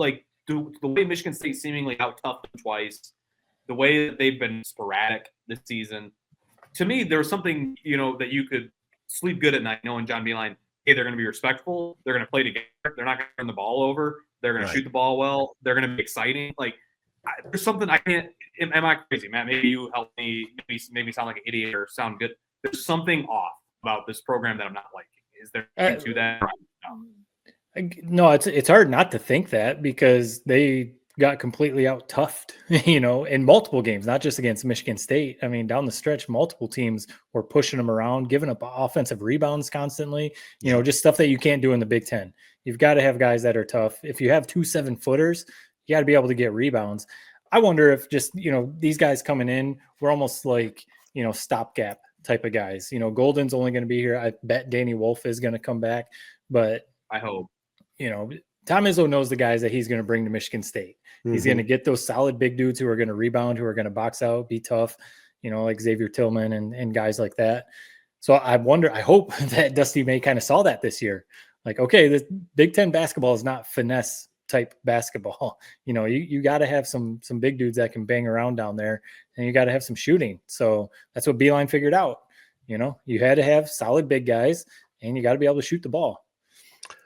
the way Michigan State seemingly out-toughed them twice, the way that they've been sporadic this season. To me, there was something, you know, that you could sleep good at night knowing John Beilein, hey, they're going to be respectful. They're going to play together. They're not going to turn the ball over. They're going to shoot the ball well. They're going to be exciting. Like, there's something I can't. Am I crazy, Matt? Maybe you help me. Maybe sound like an idiot or sound good. There's something off about this program that I'm not liking. Is there to that? No, it's hard not to think that, because they got completely out-toughed, you know, in multiple games, not just against Michigan State. I mean, down the stretch, multiple teams were pushing them around, giving up offensive rebounds constantly, you know, just stuff that you can't do in the Big Ten. You've got to have guys that are tough. If you have 2 7-footers, you got to be able to get rebounds. I wonder if just, you know, these guys coming in, we're almost like, you know, stopgap type of guys. You know, Golden's only going to be here. I bet Danny Wolf is going to come back, but I hope, you know, Tom Izzo knows the guys that he's going to bring to Michigan State. He's going to get those solid big dudes who are going to rebound, who are going to box out, be tough, you know, like Xavier Tillman and guys like that. So I hope that Dusty May kind of saw that this year. Like, okay, the Big Ten basketball is not finesse type basketball. You know, you got to have some big dudes that can bang around down there, and you got to have some shooting. So that's what Beilein figured out. You know, you had to have solid big guys, and you got to be able to shoot the ball.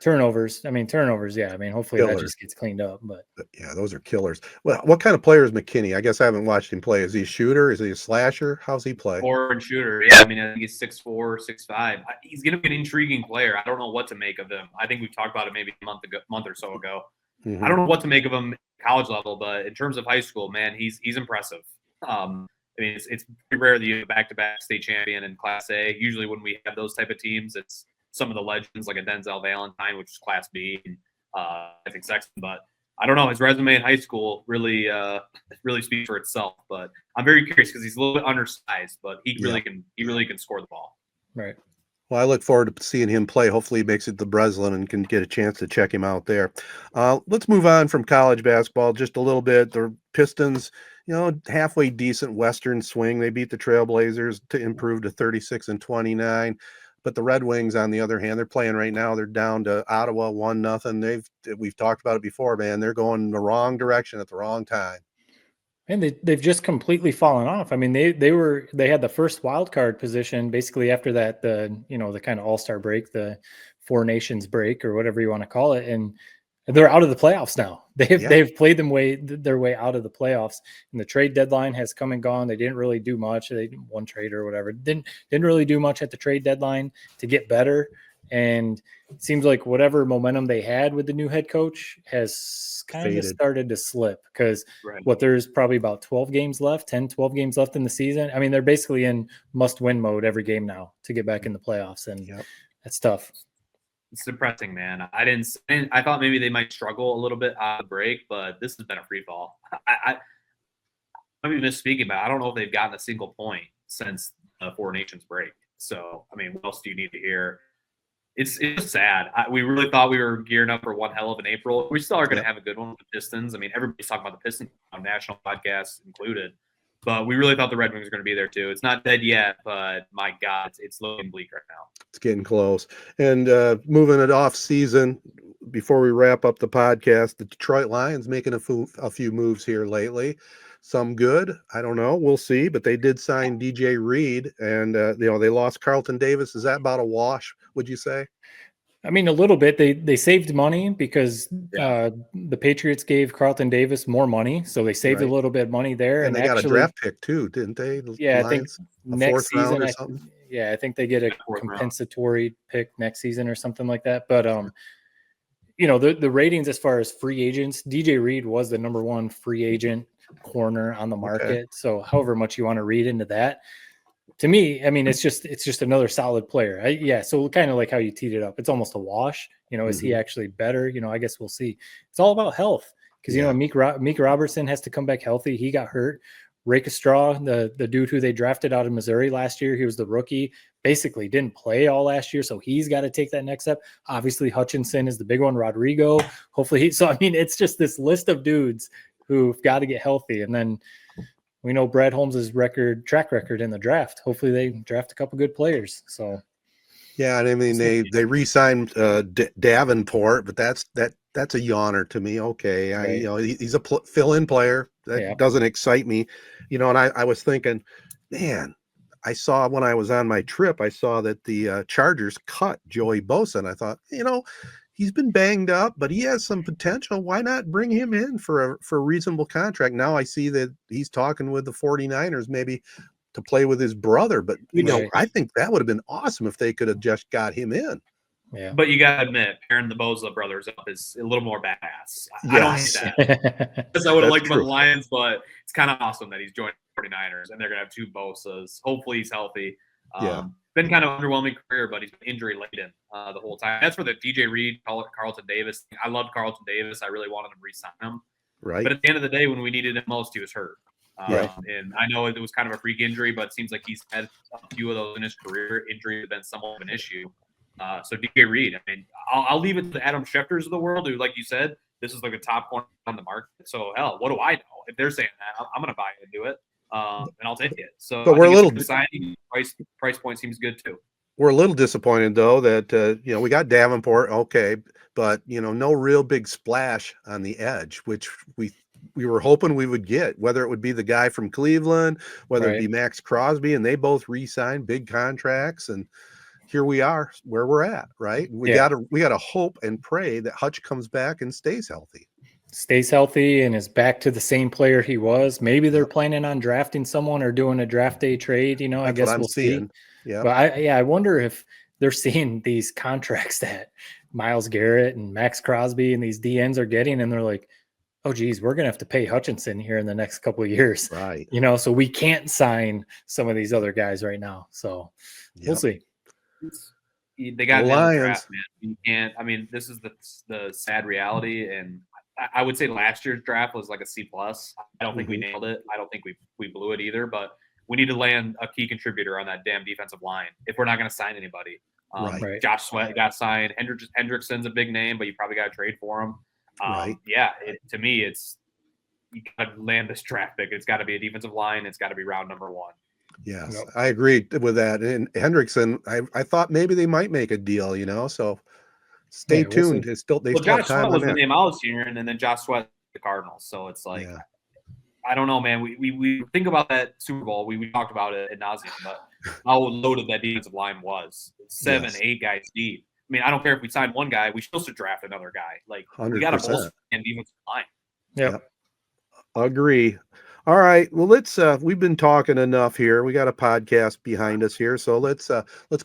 Turnovers. Yeah. I mean, hopefully that just gets cleaned up. But yeah, those are killers. Well, what kind of player is McKinney? I guess I haven't watched him play. Is he a shooter? Is he a slasher? How's he play? Forward shooter. Yeah, I mean, I think he's 6'4", 6'5". He's going to be an intriguing player. I don't know what to make of him. I think we talked about it maybe a month or so ago. I don't know what to make of him at college level, but in terms of high school, man, he's impressive. I mean, it's pretty rare that you have a back-to-back state champion in Class A. Usually when we have those type of teams, it's some of the legends like a Denzel Valentine, which is Class B, and I think Sexton. But I don't know. His resume in high school really speaks for itself. But I'm very curious because he's a little bit undersized, but he really can score the ball. Right. Well, I look forward to seeing him play. Hopefully he makes it to Breslin and can get a chance to check him out there. Let's move on from college basketball just a little bit. The Pistons, you know, halfway decent Western swing. They beat the Trailblazers to improve to 36-29. But the Red Wings, on the other hand, they're playing right now. They're down to Ottawa 1-0. We've talked about it before, man. They're going the wrong direction at the wrong time. And they've just completely fallen off. I mean, they had the first wild card position basically after that, the kind of all-star break, the Four Nations break, or whatever you want to call it, and they're out of the playoffs now. They've played their way out of the playoffs, and the trade deadline has come and gone. They didn't really do much. They did one trade or whatever. Didn't really do much at the trade deadline to get better. And it seems like whatever momentum they had with the new head coach has kind of started to slip, because there's probably about 12 games left in the season. I mean, they're basically in must-win mode every game now to get back in the playoffs, and that's tough. It's depressing, man. I thought maybe they might struggle a little bit out of the break, but this has been a free fall. I mean, misspeaking, but I don't know if they've gotten a single point since the Four Nations break. So, I mean, what else do you need to hear? It's sad. We really thought we were gearing up for one hell of an April. We still are going to have a good one with the Pistons. I mean, everybody's talking about the Pistons on national podcasts included. But we really thought the Red Wings were going to be there too. It's not dead yet, but my God, it's looking bleak right now. It's getting close. And moving it off season, before we wrap up the podcast, the Detroit Lions making a few moves here lately. Some good, I don't know, we'll see. But they did sign DJ Reed, and they lost Carlton Davis. Is that about a wash? Would you say? I mean, a little bit. They saved money because the Patriots gave Carlton Davis more money, so they saved a little bit of money there. And they got a draft pick too, didn't they? Yeah, Lions? I think next season. I think they get a compensatory pick next season or something like that. But the ratings as far as free agents, DJ Reed was the number one free agent corner on the market. Okay. So however much you want to read into that. To me, I mean, it's just another solid player. So kind of like how you teed it up. It's almost a wash. Is he actually better? I guess we'll see. It's all about health because, Meek Robertson has to come back healthy. He got hurt. Rakestraw, the dude who they drafted out of Missouri last year, he was the rookie, basically didn't play all last year. So he's got to take that next step. Obviously, Hutchinson is the big one. Rodrigo, hopefully. It's just this list of dudes who've got to get healthy. And then we know Brad Holmes' track record in the draft. Hopefully they draft a couple good players. So, yeah, and I mean they re-signed Davenport, but that's a yawner to me. Okay, right. He's a fill-in player that doesn't excite me, And I was thinking, man, I saw when I was on my trip, I saw that the Chargers cut Joey Bosa, and I thought, he's been banged up, but he has some potential. Why not bring him in for a reasonable contract? Now I see that he's talking with the 49ers maybe to play with his brother. But, I think that would have been awesome if they could have just got him in. Yeah. But you got to admit, pairing the Bosa brothers up is a little more badass. I don't hate that. Because I would have liked him on the Lions, but it's kind of awesome that he's joined the 49ers, and they're going to have two Bosas. Hopefully he's healthy. Been kind of underwhelming career, but he's been injury laden the whole time. That's for the DJ Reed, Carlton Davis. I loved Carlton Davis. I really wanted him to re-sign him. Right. But at the end of the day, when we needed him most, he was hurt. And I know it was kind of a freak injury, but it seems like he's had a few of those in his career. Injury has been somewhat of an issue. So DJ Reed, I mean, I'll leave it to the Adam Schefters of the world, who, like you said, this is like a top corner on the market. So hell, what do I know? If they're saying that, I'm going to buy into it. And I'll take it. So but we're a little signing. Price point seems good too. We're a little disappointed though that we got Davenport, okay, but no real big splash on the edge, which we were hoping we would get. Whether it would be the guy from Cleveland, whether it be Max Crosby, and they both re-signed big contracts, and here we are where we're at. Right? We gotta hope and pray that Hutch comes back and stays healthy. And is back to the same player he was. Maybe they're planning on drafting someone or doing a draft day trade. I guess we'll see. Yeah. But I wonder if they're seeing these contracts that Myles Garrett and Max Crosby and these DNs are getting, and they're like, oh, geez, we're going to have to pay Hutchinson here in the next couple of years. Right. So we can't sign some of these other guys right now. So we'll see. They got the Lions. Draft, man. You can't. I mean, this is the sad reality, and I would say last year's draft was like a C+. I don't think we nailed it. I don't think we blew it either, but we need to land a key contributor on that damn defensive line if we're not going to sign anybody. Right. Josh Sweat got signed. Hendrickson's a big name, but you probably got to trade for him. Right. Yeah, to me, it's you got to land this draft pick. It's got to be a defensive line. It's got to be round number one. Yes, I agree with that. And Hendrickson, I thought maybe they might make a deal, so stay tuned. We'll it's still Josh Sweat was the name I was hearing, and then Josh Sweat the Cardinals. So it's like I don't know, man. We think about that Super Bowl. We talked about it ad nauseum, but how loaded that defensive line was. 7, 8 guys deep. I mean, I don't care if we sign one guy, we still should draft another guy. Like 100%. We got a full defensive line. Yep. Agree. All right. Well, let's we've been talking enough here. We got a podcast behind us here. So let's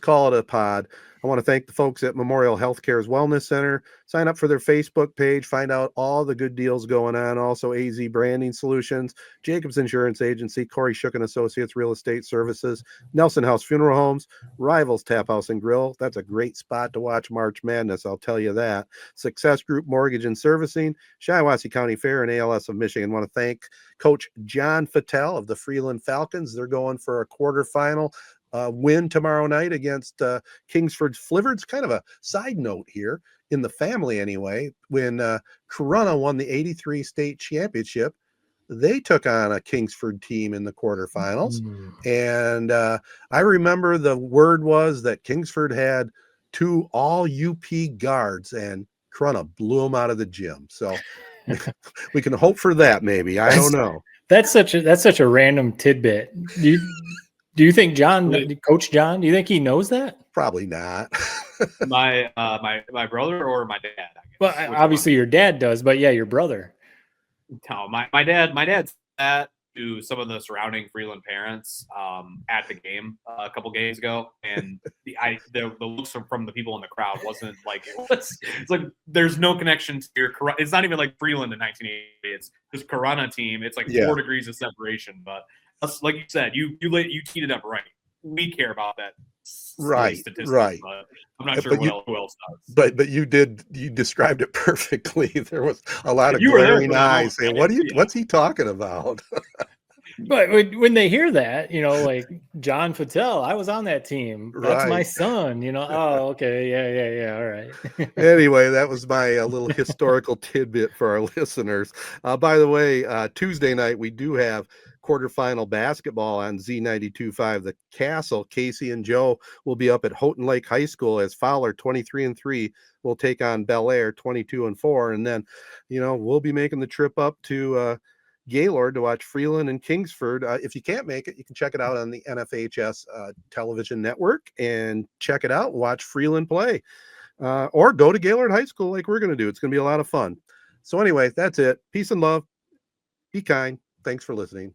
call it a pod. I want to thank the folks at Memorial Healthcare's Wellness Center. Sign up for their Facebook page. Find out all the good deals going on. Also, AZee Branding Solutions, Jacobs Insurance Agency, Kori Shook and Associates Real Estate Services, Nelson House Funeral Homes, Rivals Taphouse and Grille. That's a great spot to watch March Madness, I'll tell you that. Success Group Mortgage and Servicing, Shiawassee County Fair, and ALS of Michigan. I want to thank Coach John Fattal of the Freeland Falcons. They're going for a quarterfinal win tomorrow night against Kingsford Flivvards. Kind of a side note here in the family anyway, when Corunna won the 83 state championship, they took on a Kingsford team in the quarterfinals. Mm. And I remember the word was that Kingsford had 2 all UP guards, and Corunna blew them out of the gym. So we can hope for that, maybe. I don't know. That's such a random tidbit. Do you think Coach John, do you think he knows that? Probably not. My brother or my dad? I guess. Well, obviously your dad does, but yeah, your brother. No, my dad sat to some of the surrounding Freeland parents at the game a couple games ago, and the looks from the people in the crowd wasn't like it was. It's like there's no connection to your. It's not even like Freeland in 1980. It's just Corunna team. It's like 4 degrees of separation. But like you said, you teed it up right. We care about that. Right. But I'm not sure who else does. But you described it perfectly. There was a lot of glaring eyes saying, what's he talking about? But when they hear that, like John Fattal, I was on that team. That's my son, Oh, okay. Yeah. All right. Anyway, that was my little historical tidbit for our listeners. By the way, Tuesday night, we do have quarterfinal basketball on Z92.5. The Castle, Casey and Joe, will be up at Houghton Lake High School as Fowler, 23-3, will take on Bel Air, 22-4. And then, we'll be making the trip up to Gaylord to watch Freeland and Kingsford. If you can't make it, you can check it out on the NFHS television network and check it out, watch Freeland play, or go to Gaylord High School like we're going to do. It's going to be a lot of fun. So anyway, that's it. Peace and love. Be kind. Thanks for listening.